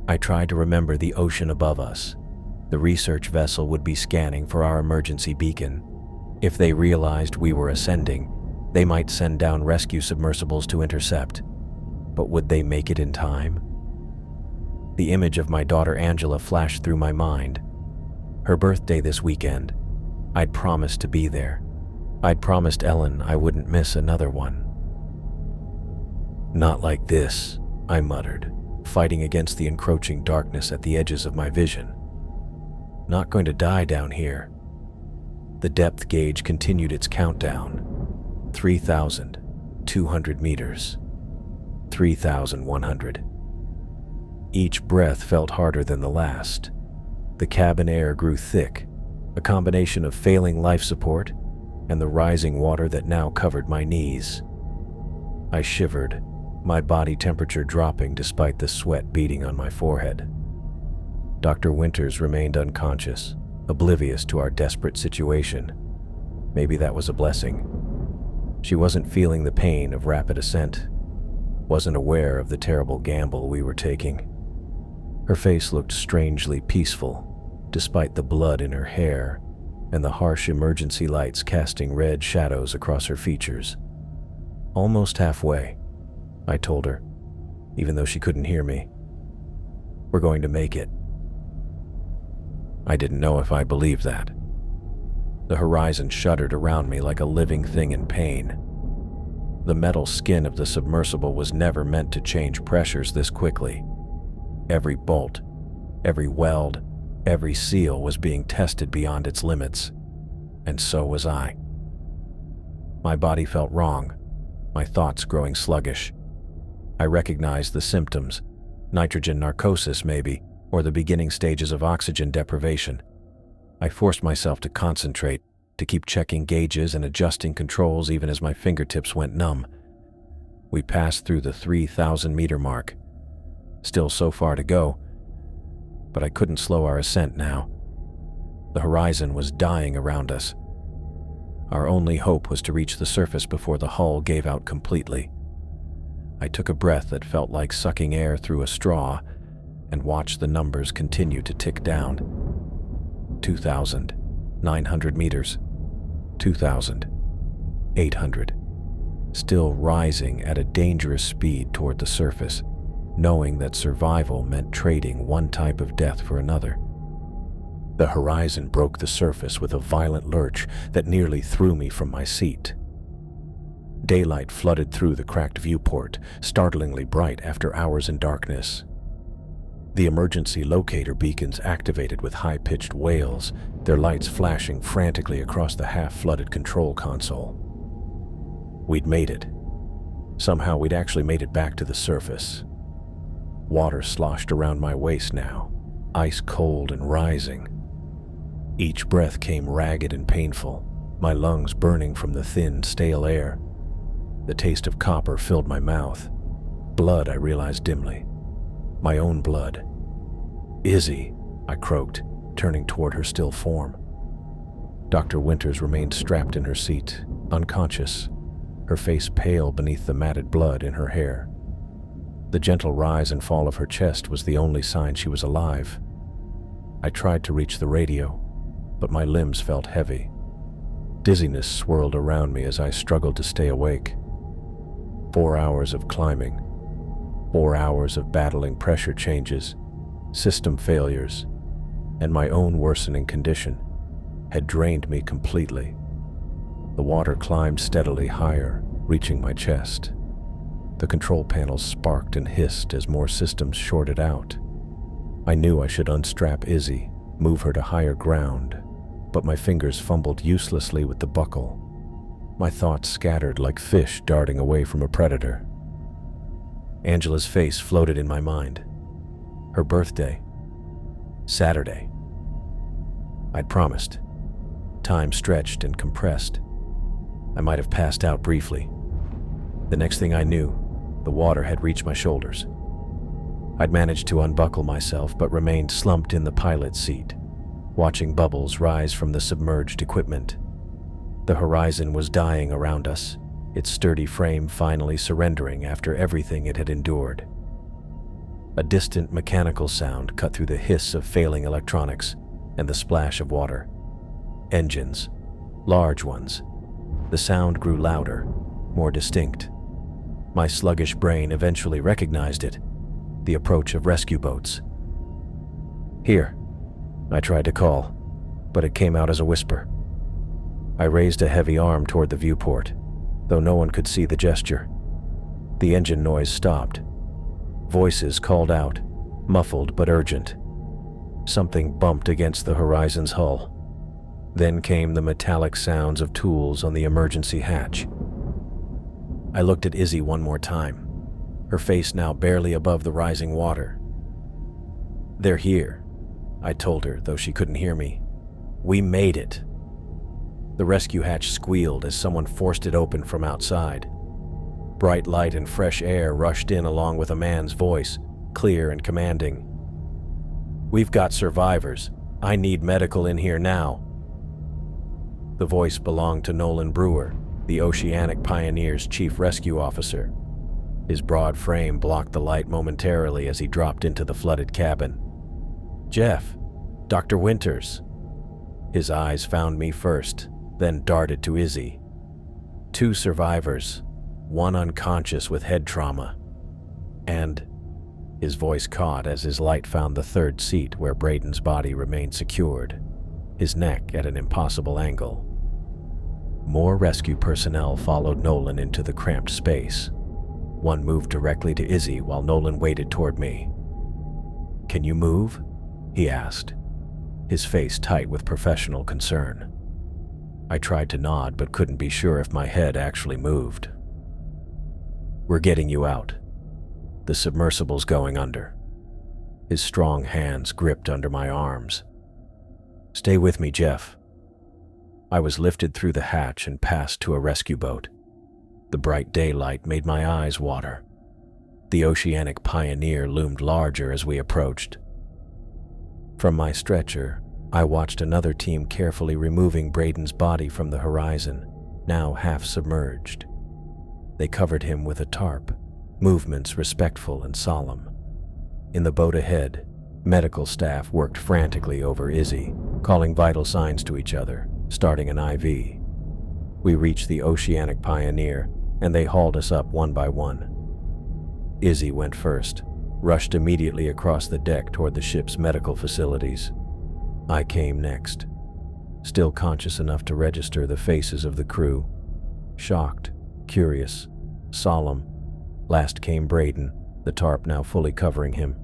I tried to remember the ocean above us. The research vessel would be scanning for our emergency beacon. If they realized we were ascending, they might send down rescue submersibles to intercept. But would they make it in time? The image of my daughter Angela flashed through my mind. Her birthday this weekend. I'd promised to be there. I'd promised Ellen I wouldn't miss another one. Not like this, I muttered, fighting against the encroaching darkness at the edges of my vision. Not going to die down here. The depth gauge continued its countdown. 3,200 meters. 3,100. Each breath felt harder than the last. The cabin air grew thick, a combination of failing life support and the rising water that now covered my knees. I shivered, my body temperature dropping despite the sweat beading on my forehead. Dr. Winters remained unconscious, oblivious to our desperate situation. Maybe that was a blessing. She wasn't feeling the pain of rapid ascent, wasn't aware of the terrible gamble we were taking. Her face looked strangely peaceful, despite the blood in her hair and the harsh emergency lights casting red shadows across her features. Almost halfway, I told her, even though she couldn't hear me. We're going to make it. I didn't know if I believed that. The horizon shuddered around me like a living thing in pain. The metal skin of the submersible was never meant to change pressures this quickly. Every bolt, every weld, every seal was being tested beyond its limits, and so was I. My body felt wrong, my thoughts growing sluggish. I recognized the symptoms: nitrogen narcosis maybe, or the beginning stages of oxygen deprivation. I forced myself to concentrate, to keep checking gauges and adjusting controls even as my fingertips went numb. We passed through the 3,000-meter mark. Still so far to go, but I couldn't slow our ascent now. The horizon was dying around us. Our only hope was to reach the surface before the hull gave out completely. I took a breath that felt like sucking air through a straw and watched the numbers continue to tick down. 2,900 meters. 2,800. Still rising at a dangerous speed toward the surface, knowing that survival meant trading one type of death for another. The horizon broke the surface with a violent lurch that nearly threw me from my seat. Daylight flooded through the cracked viewport, startlingly bright after hours in darkness. The emergency locator beacons activated with high-pitched wails, their lights flashing frantically across the half-flooded control console. We'd made it. Somehow we'd actually made it back to the surface. Water sloshed around my waist now, ice cold and rising. Each breath came ragged and painful, my lungs burning from the thin, stale air. The taste of copper filled my mouth. Blood, I realized dimly. My own blood. "Izzy," I croaked, turning toward her still form. Dr. Winters remained strapped in her seat, unconscious, her face pale beneath the matted blood in her hair. The gentle rise and fall of her chest was the only sign she was alive. I tried to reach the radio, but my limbs felt heavy. Dizziness swirled around me as I struggled to stay awake. 4 hours of climbing, 4 hours of battling pressure changes, system failures, and my own worsening condition had drained me completely. The water climbed steadily higher, reaching my chest. The control panels sparked and hissed as more systems shorted out. I knew I should unstrap Izzy, move her to higher ground, but my fingers fumbled uselessly with the buckle. My thoughts scattered like fish darting away from a predator. Angela's face floated in my mind. Her birthday. Saturday. I'd promised. Time stretched and compressed. I might have passed out briefly. The next thing I knew, the water had reached my shoulders. I'd managed to unbuckle myself but remained slumped in the pilot's seat, watching bubbles rise from the submerged equipment. The horizon was dying around us, its sturdy frame finally surrendering after everything it had endured. A distant mechanical sound cut through the hiss of failing electronics and the splash of water. Engines, large ones. The sound grew louder, more distinct. My sluggish brain eventually recognized it, the approach of rescue boats. "Here," I tried to call, but it came out as a whisper. I raised a heavy arm toward the viewport, though no one could see the gesture. The engine noise stopped. Voices called out, muffled but urgent. Something bumped against the horizon's hull. Then came the metallic sounds of tools on the emergency hatch. I looked at Izzy one more time, her face now barely above the rising water. "They're here," I told her, though she couldn't hear me. "We made it." The rescue hatch squealed as someone forced it open from outside. Bright light and fresh air rushed in along with a man's voice, clear and commanding. "We've got survivors. I need medical in here now." The voice belonged to Nolan Brewer, the Oceanic Pioneer's chief rescue officer. His broad frame blocked the light momentarily as he dropped into the flooded cabin. "Jeff, Dr. Winters." His eyes found me first, then darted to Izzy. "2 survivors, 1 unconscious with head trauma. And," his voice caught as his light found the 3rd seat where Braden's body remained secured, his neck at an impossible angle. More rescue personnel followed Nolan into the cramped space. One moved directly to Izzy while Nolan waited toward me. "Can you move?" he asked, his face tight with professional concern. I tried to nod but couldn't be sure if my head actually moved. "We're getting you out. The submersible's going under." His strong hands gripped under my arms. "Stay with me, Jeff." I was lifted through the hatch and passed to a rescue boat. The bright daylight made my eyes water. The Oceanic Pioneer loomed larger as we approached. From my stretcher, I watched another team carefully removing Braden's body from the horizon, now half submerged. They covered him with a tarp, movements respectful and solemn. In the boat ahead, medical staff worked frantically over Izzy, calling vital signs to each other, starting an IV. We reached the Oceanic Pioneer, and they hauled us up one by one. Izzy went first, rushed immediately across the deck toward the ship's medical facilities. I came next, still conscious enough to register the faces of the crew. Shocked, curious, solemn. Last came Braden, the tarp now fully covering him.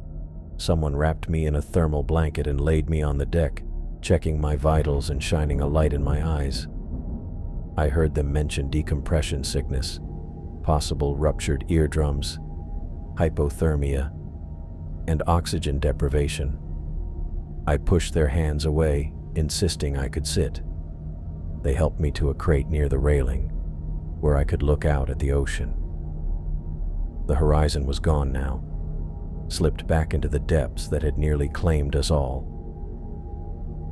Someone wrapped me in a thermal blanket and laid me on the deck, checking my vitals and shining a light in my eyes. I heard them mention decompression sickness, possible ruptured eardrums, hypothermia, and oxygen deprivation. I pushed their hands away, insisting I could sit. They helped me to a crate near the railing, where I could look out at the ocean. The horizon was gone now, slipped back into the depths that had nearly claimed us all.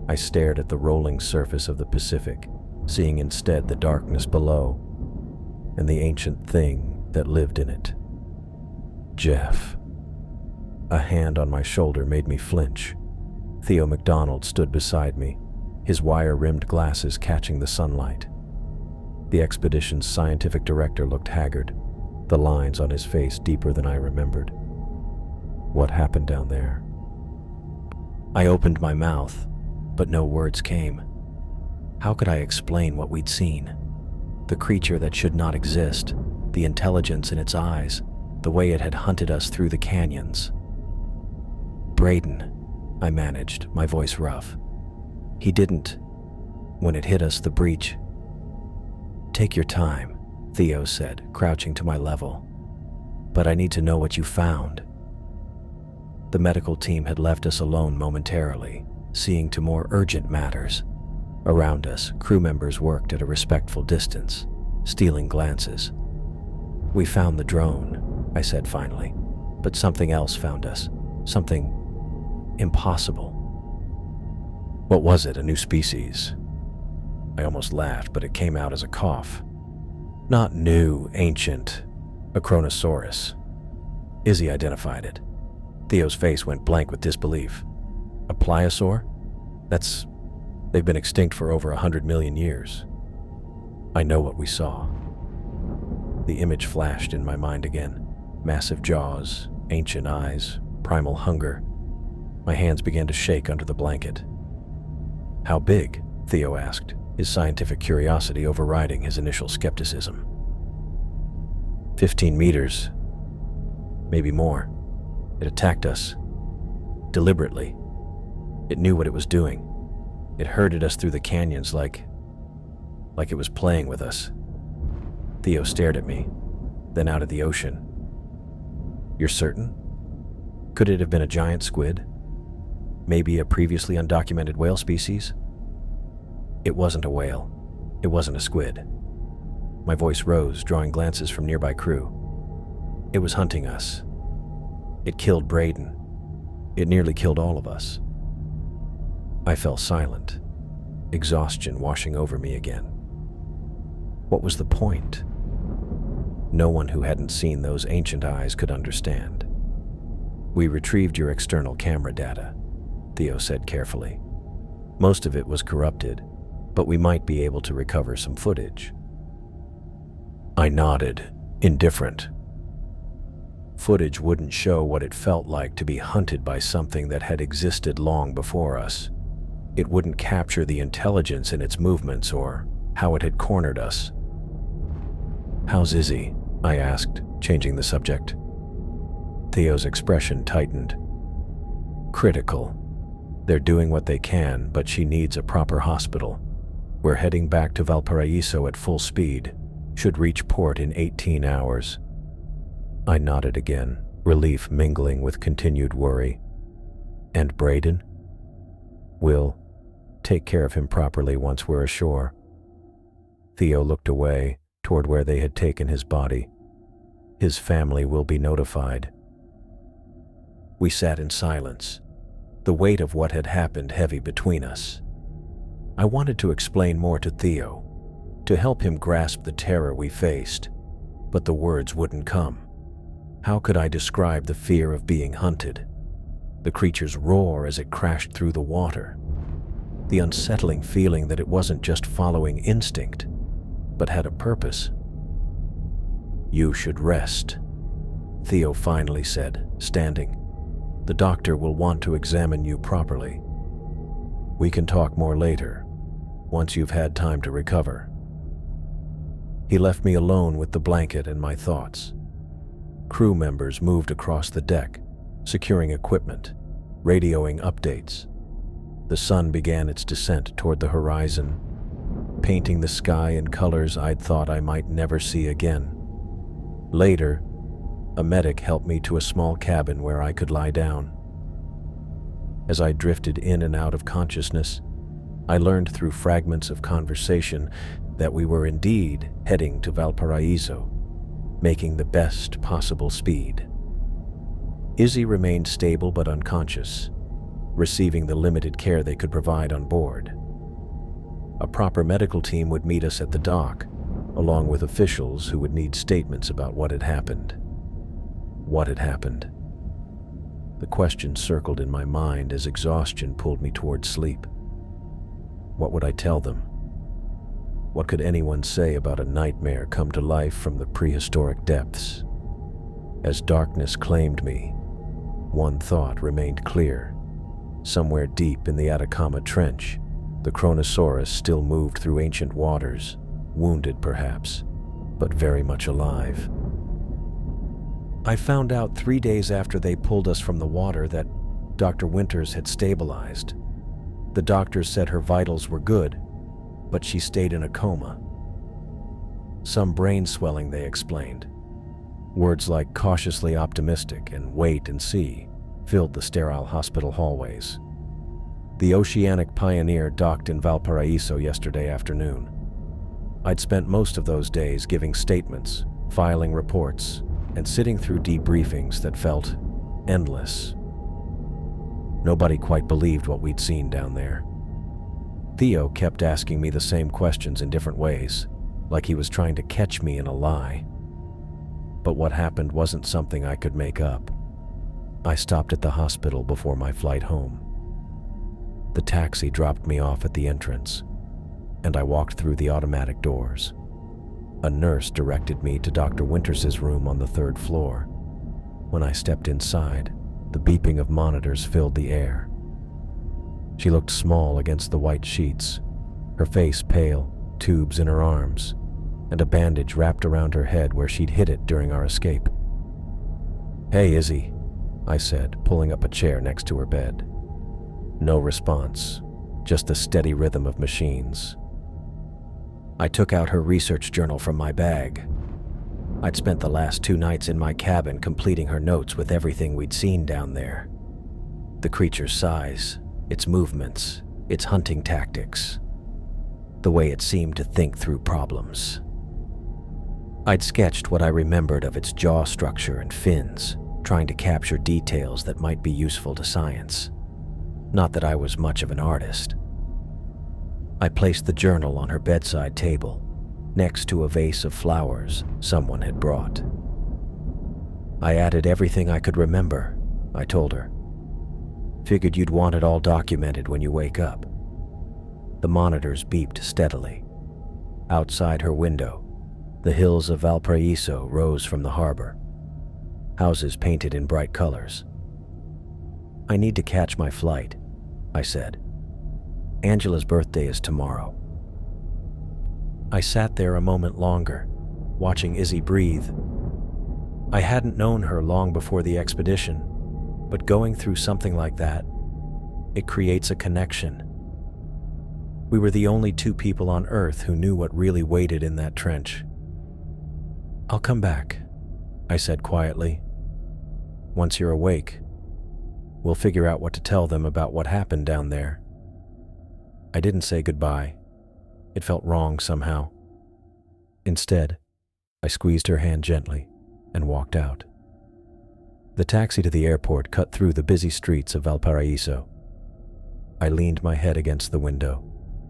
I stared at the rolling surface of the Pacific, seeing instead the darkness below, and the ancient thing that lived in it. Jeff. A hand on my shoulder made me flinch. Theo McDonald stood beside me, his wire-rimmed glasses catching the sunlight. The expedition's scientific director looked haggard, the lines on his face deeper than I remembered. What happened down there? I opened my mouth, but no words came. How could I explain what we'd seen? The creature that should not exist, the intelligence in its eyes, the way it had hunted us through the canyons. "Braden," I managed, my voice rough. "He didn't. When it hit us, the breach." "Take your time," Theo said, crouching to my level. "But I need to know what you found." The medical team had left us alone momentarily, seeing to more urgent matters. Around us, crew members worked at a respectful distance, stealing glances. "We found the drone," I said finally, "but something else found us. Something impossible." "What was it, a new species?" I almost laughed, but it came out as a cough. "Not new, ancient. A Chronosaurus." Izzy identified it. Theo's face went blank with disbelief. "A pliosaur? They've been extinct for over 100 million years." I know what we saw. The image flashed in my mind again. Massive jaws, ancient eyes, primal hunger. My hands began to shake under the blanket. "How big?" Theo asked, his scientific curiosity overriding his initial skepticism. 15 meters. Maybe more. It attacked us. Deliberately. It knew what it was doing. It herded us through the canyons like it was playing with us. Theo stared at me, then out at the ocean. "You're certain? Could it have been a giant squid? Maybe a previously undocumented whale species?" "It wasn't a whale. It wasn't a squid." My voice rose, drawing glances from nearby crew. "It was hunting us. It killed Braden. It nearly killed all of us." I fell silent, exhaustion washing over me again. What was the point? No one who hadn't seen those ancient eyes could understand. "We retrieved your external camera data," Theo said carefully. "Most of it was corrupted, but we might be able to recover some footage." I nodded, indifferent. Footage wouldn't show what it felt like to be hunted by something that had existed long before us. It wouldn't capture the intelligence in its movements or how it had cornered us. "How's Izzy?" I asked, changing the subject. Theo's expression tightened. "Critical. They're doing what they can, but she needs a proper hospital." We're heading back to Valparaiso at full speed. Should reach port in 18 hours. I nodded again, relief mingling with continued worry. And Braden? We'll take care of him properly once we're ashore. Theo looked away, toward where they had taken his body. His family will be notified. We sat in silence, the weight of what had happened heavy between us. I wanted to explain more to Theo, to help him grasp the terror we faced, but the words wouldn't come. How could I describe the fear of being hunted? The creature's roar as it crashed through the water. The unsettling feeling that it wasn't just following instinct, but had a purpose. You should rest, Theo finally said, standing. The doctor will want to examine you properly. We can talk more later, once you've had time to recover. He left me alone with the blanket and my thoughts. Crew members moved across the deck, securing equipment, radioing updates. The sun began its descent toward the horizon, painting the sky in colors I'd thought I might never see again. Later, a medic helped me to a small cabin where I could lie down. As I drifted in and out of consciousness, I learned through fragments of conversation that we were indeed heading to Valparaiso, making the best possible speed. Izzy remained stable but unconscious, receiving the limited care they could provide on board. A proper medical team would meet us at the dock, along with officials who would need statements about what had happened. What had happened? The question circled in my mind as exhaustion pulled me toward sleep. What would I tell them? What could anyone say about a nightmare come to life from the prehistoric depths? As darkness claimed me, one thought remained clear. Somewhere deep in the Atacama Trench, the Kronosaurus still moved through ancient waters, wounded perhaps, but very much alive. I found out 3 days after they pulled us from the water that Dr. Winters had stabilized. The doctors said her vitals were good, but she stayed in a coma. Some brain swelling, they explained. Words like cautiously optimistic and wait and see filled the sterile hospital hallways. The Oceanic Pioneer docked in Valparaiso yesterday afternoon. I'd spent most of those days giving statements, filing reports, and sitting through debriefings that felt endless. Nobody quite believed what we'd seen down there. Theo kept asking me the same questions in different ways, like he was trying to catch me in a lie. But what happened wasn't something I could make up. I stopped at the hospital before my flight home. The taxi dropped me off at the entrance, and I walked through the automatic doors. A nurse directed me to Dr. Winters' room on the 3rd floor. When I stepped inside, the beeping of monitors filled the air. She looked small against the white sheets, her face pale, tubes in her arms, and a bandage wrapped around her head where she'd hit it during our escape. "Hey, Izzy," I said, pulling up a chair next to her bed. No response, just the steady rhythm of machines. I took out her research journal from my bag. I'd spent the last 2 nights in my cabin completing her notes with everything we'd seen down there. The creature's size, its movements, its hunting tactics, the way it seemed to think through problems. I'd sketched what I remembered of its jaw structure and fins, trying to capture details that might be useful to science. Not that I was much of an artist. I placed the journal on her bedside table, next to a vase of flowers someone had brought. I added everything I could remember, I told her. Figured you'd want it all documented when you wake up. The monitors beeped steadily. Outside her window, the hills of Valparaiso rose from the harbor, houses painted in bright colors. I need to catch my flight, I said. Angela's birthday is tomorrow. I sat there a moment longer, watching Izzy breathe. I hadn't known her long before the expedition, but going through something like that, it creates a connection. We were the only two people on Earth who knew what really waited in that trench. "I'll come back," I said quietly. "Once you're awake, we'll figure out what to tell them about what happened down there." I didn't say goodbye. It felt wrong somehow. Instead, I squeezed her hand gently and walked out. The taxi to the airport cut through the busy streets of Valparaiso. I leaned my head against the window,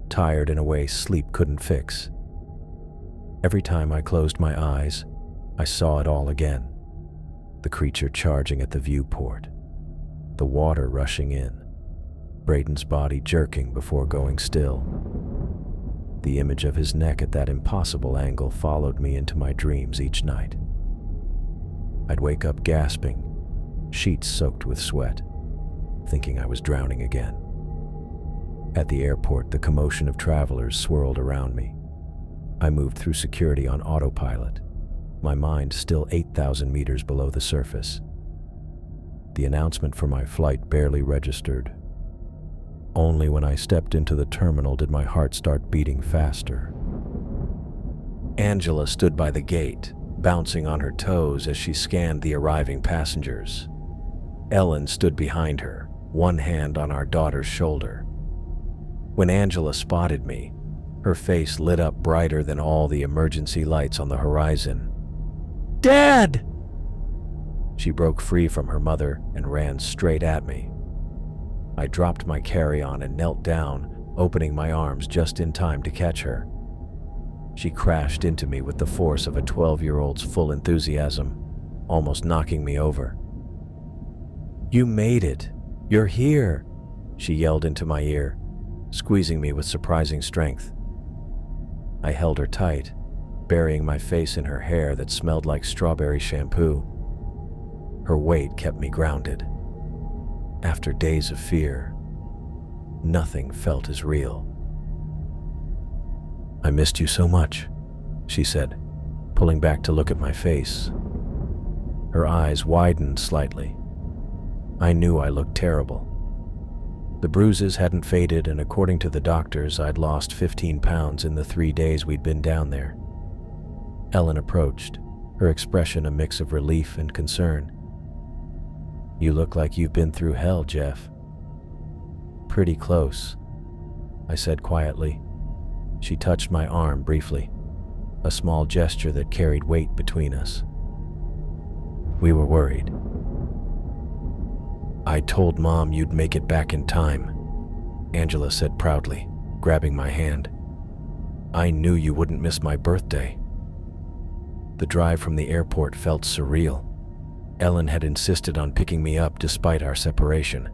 tired in a way sleep couldn't fix. Every time I closed my eyes, I saw it all again. The creature charging at the viewport, the water rushing in, Braden's body jerking before going still. The image of his neck at that impossible angle followed me into my dreams each night. I'd wake up gasping, sheets soaked with sweat, thinking I was drowning again. At the airport, the commotion of travelers swirled around me. I moved through security on autopilot, my mind still 8,000 meters below the surface. The announcement for my flight barely registered. Only when I stepped into the terminal did my heart start beating faster. Angela stood by the gate, bouncing on her toes as she scanned the arriving passengers. Ellen stood behind her, one hand on our daughter's shoulder. When Angela spotted me, her face lit up brighter than all the emergency lights on the horizon. "Dad!" She broke free from her mother and ran straight at me. I dropped my carry-on and knelt down, opening my arms just in time to catch her. She crashed into me with the force of a 12-year-old's full enthusiasm, almost knocking me over. "You made it! You're here!" she yelled into my ear, squeezing me with surprising strength. I held her tight, burying my face in her hair that smelled like strawberry shampoo. Her weight kept me grounded. After days of fear, nothing felt as real. "I missed you so much," she said, pulling back to look at my face. Her eyes widened slightly. I knew I looked terrible. The bruises hadn't faded, and according to the doctors, I'd lost 15 pounds in the 3 days we'd been down there. Ellen approached, her expression a mix of relief and concern. "You look like you've been through hell, Jeff." "Pretty close," I said quietly. She touched my arm briefly, a small gesture that carried weight between us. "We were worried." "I told Mom you'd make it back in time," Angela said proudly, grabbing my hand. "I knew you wouldn't miss my birthday." The drive from the airport felt surreal. Ellen had insisted on picking me up despite our separation,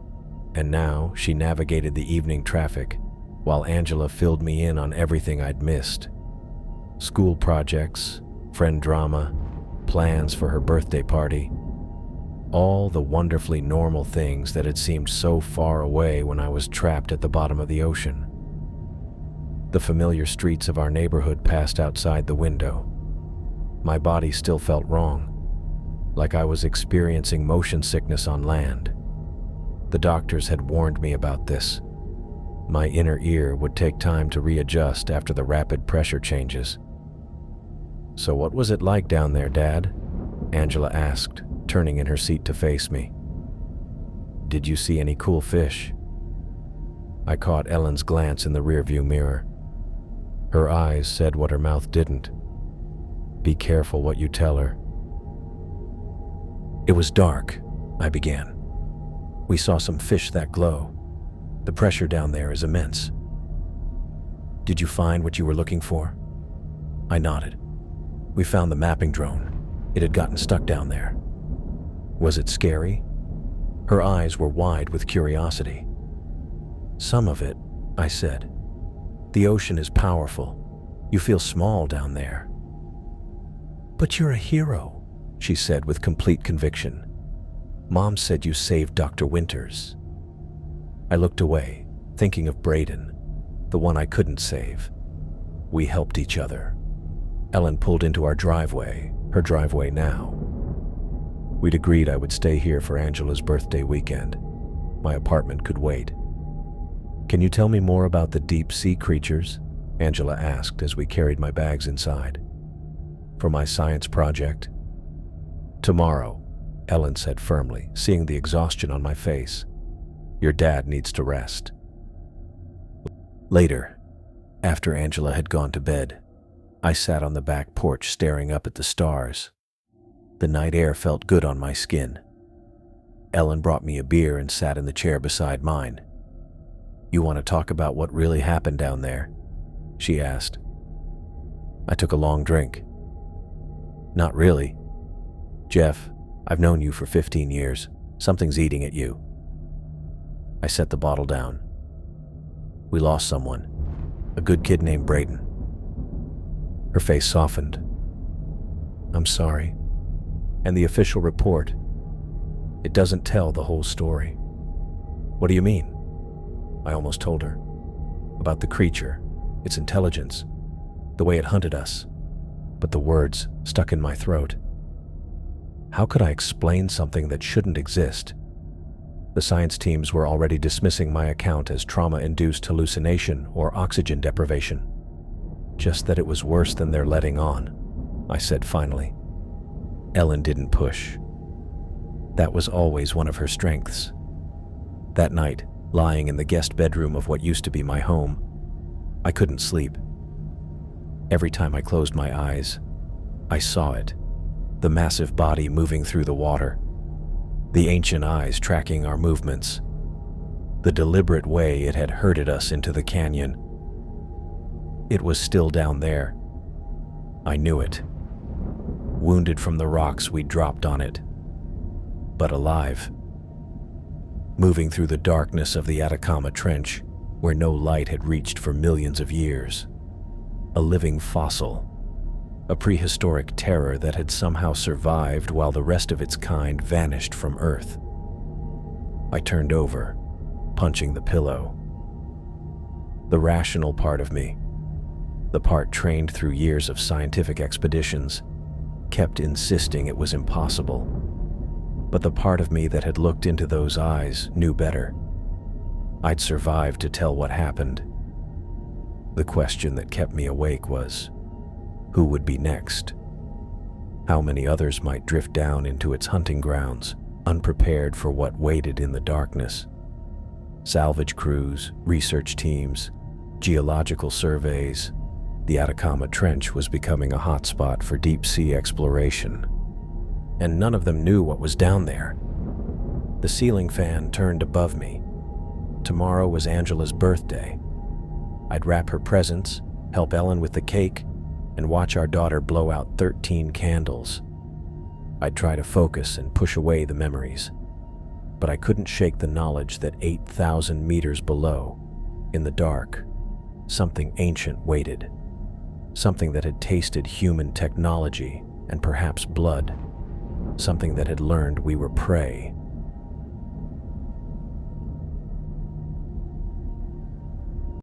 and now she navigated the evening traffic while Angela filled me in on everything I'd missed. School projects, friend drama, plans for her birthday party. All the wonderfully normal things that had seemed so far away when I was trapped at the bottom of the ocean. The familiar streets of our neighborhood passed outside the window. My body still felt wrong, like I was experiencing motion sickness on land. The doctors had warned me about this. My inner ear would take time to readjust after the rapid pressure changes. "So what was it like down there, Dad?" Angela asked, turning in her seat to face me. "Did you see any cool fish?" I caught Ellen's glance in the rearview mirror. Her eyes said what her mouth didn't. "Be careful what you tell her." "It was dark," I began. "We saw some fish that glow. The pressure down there is immense." "Did you find what you were looking for?" I nodded. "We found the mapping drone. It had gotten stuck down there." "Was it scary?" Her eyes were wide with curiosity. "Some of it," I said. "The ocean is powerful. You feel small down there." "But you're a hero," she said with complete conviction. "Mom said you saved Dr. Winters." I looked away, thinking of Braden, the one I couldn't save. We helped each other. Ellen pulled into our driveway, her driveway now. We'd agreed I would stay here for Angela's birthday weekend. My apartment could wait. Can you tell me more about the deep-sea creatures? Angela asked as we carried my bags inside. For my science project? Tomorrow, Ellen said firmly, seeing the exhaustion on my face. Your dad needs to rest. Later, after Angela had gone to bed, I sat on the back porch staring up at the stars. The night air felt good on my skin. Ellen brought me a beer and sat in the chair beside mine. You want to talk about what really happened down there? She asked. I took a long drink. Not really. Jeff, I've known you for 15 years. Something's eating at you. I set the bottle down. We lost someone, a good kid named Braden. Her face softened. I'm sorry. And the official report, it doesn't tell the whole story. What do you mean? I almost told her. About the creature, its intelligence, the way it hunted us, but the words stuck in my throat. How could I explain something that shouldn't exist? The science teams were already dismissing my account as trauma-induced hallucination or oxygen deprivation. Just that it was worse than they're letting on, I said finally. Ellen didn't push. That was always one of her strengths. That night, lying in the guest bedroom of what used to be my home, I couldn't sleep. Every time I closed my eyes, I saw it, the massive body moving through the water, the ancient eyes tracking our movements, the deliberate way it had herded us into the canyon. It was still down there. I knew it. Wounded from the rocks we dropped on it, but alive. Moving through the darkness of the Atacama Trench, where no light had reached for millions of years. A living fossil, a prehistoric terror that had somehow survived while the rest of its kind vanished from Earth. I turned over, punching the pillow. The rational part of me, the part trained through years of scientific expeditions, kept insisting it was impossible. But the part of me that had looked into those eyes knew better. I'd survived to tell what happened. The question that kept me awake was, who would be next? How many others might drift down into its hunting grounds, unprepared for what waited in the darkness? Salvage crews, research teams, geological surveys. The Atacama Trench was becoming a hotspot for deep-sea exploration. And none of them knew what was down there. The ceiling fan turned above me. Tomorrow was Angela's birthday. I'd wrap her presents, help Ellen with the cake, and watch our daughter blow out 13 candles. I'd try to focus and push away the memories, but I couldn't shake the knowledge that 8,000 meters below, in the dark, something ancient waited. Something that had tasted human technology and perhaps blood. Something that had learned we were prey.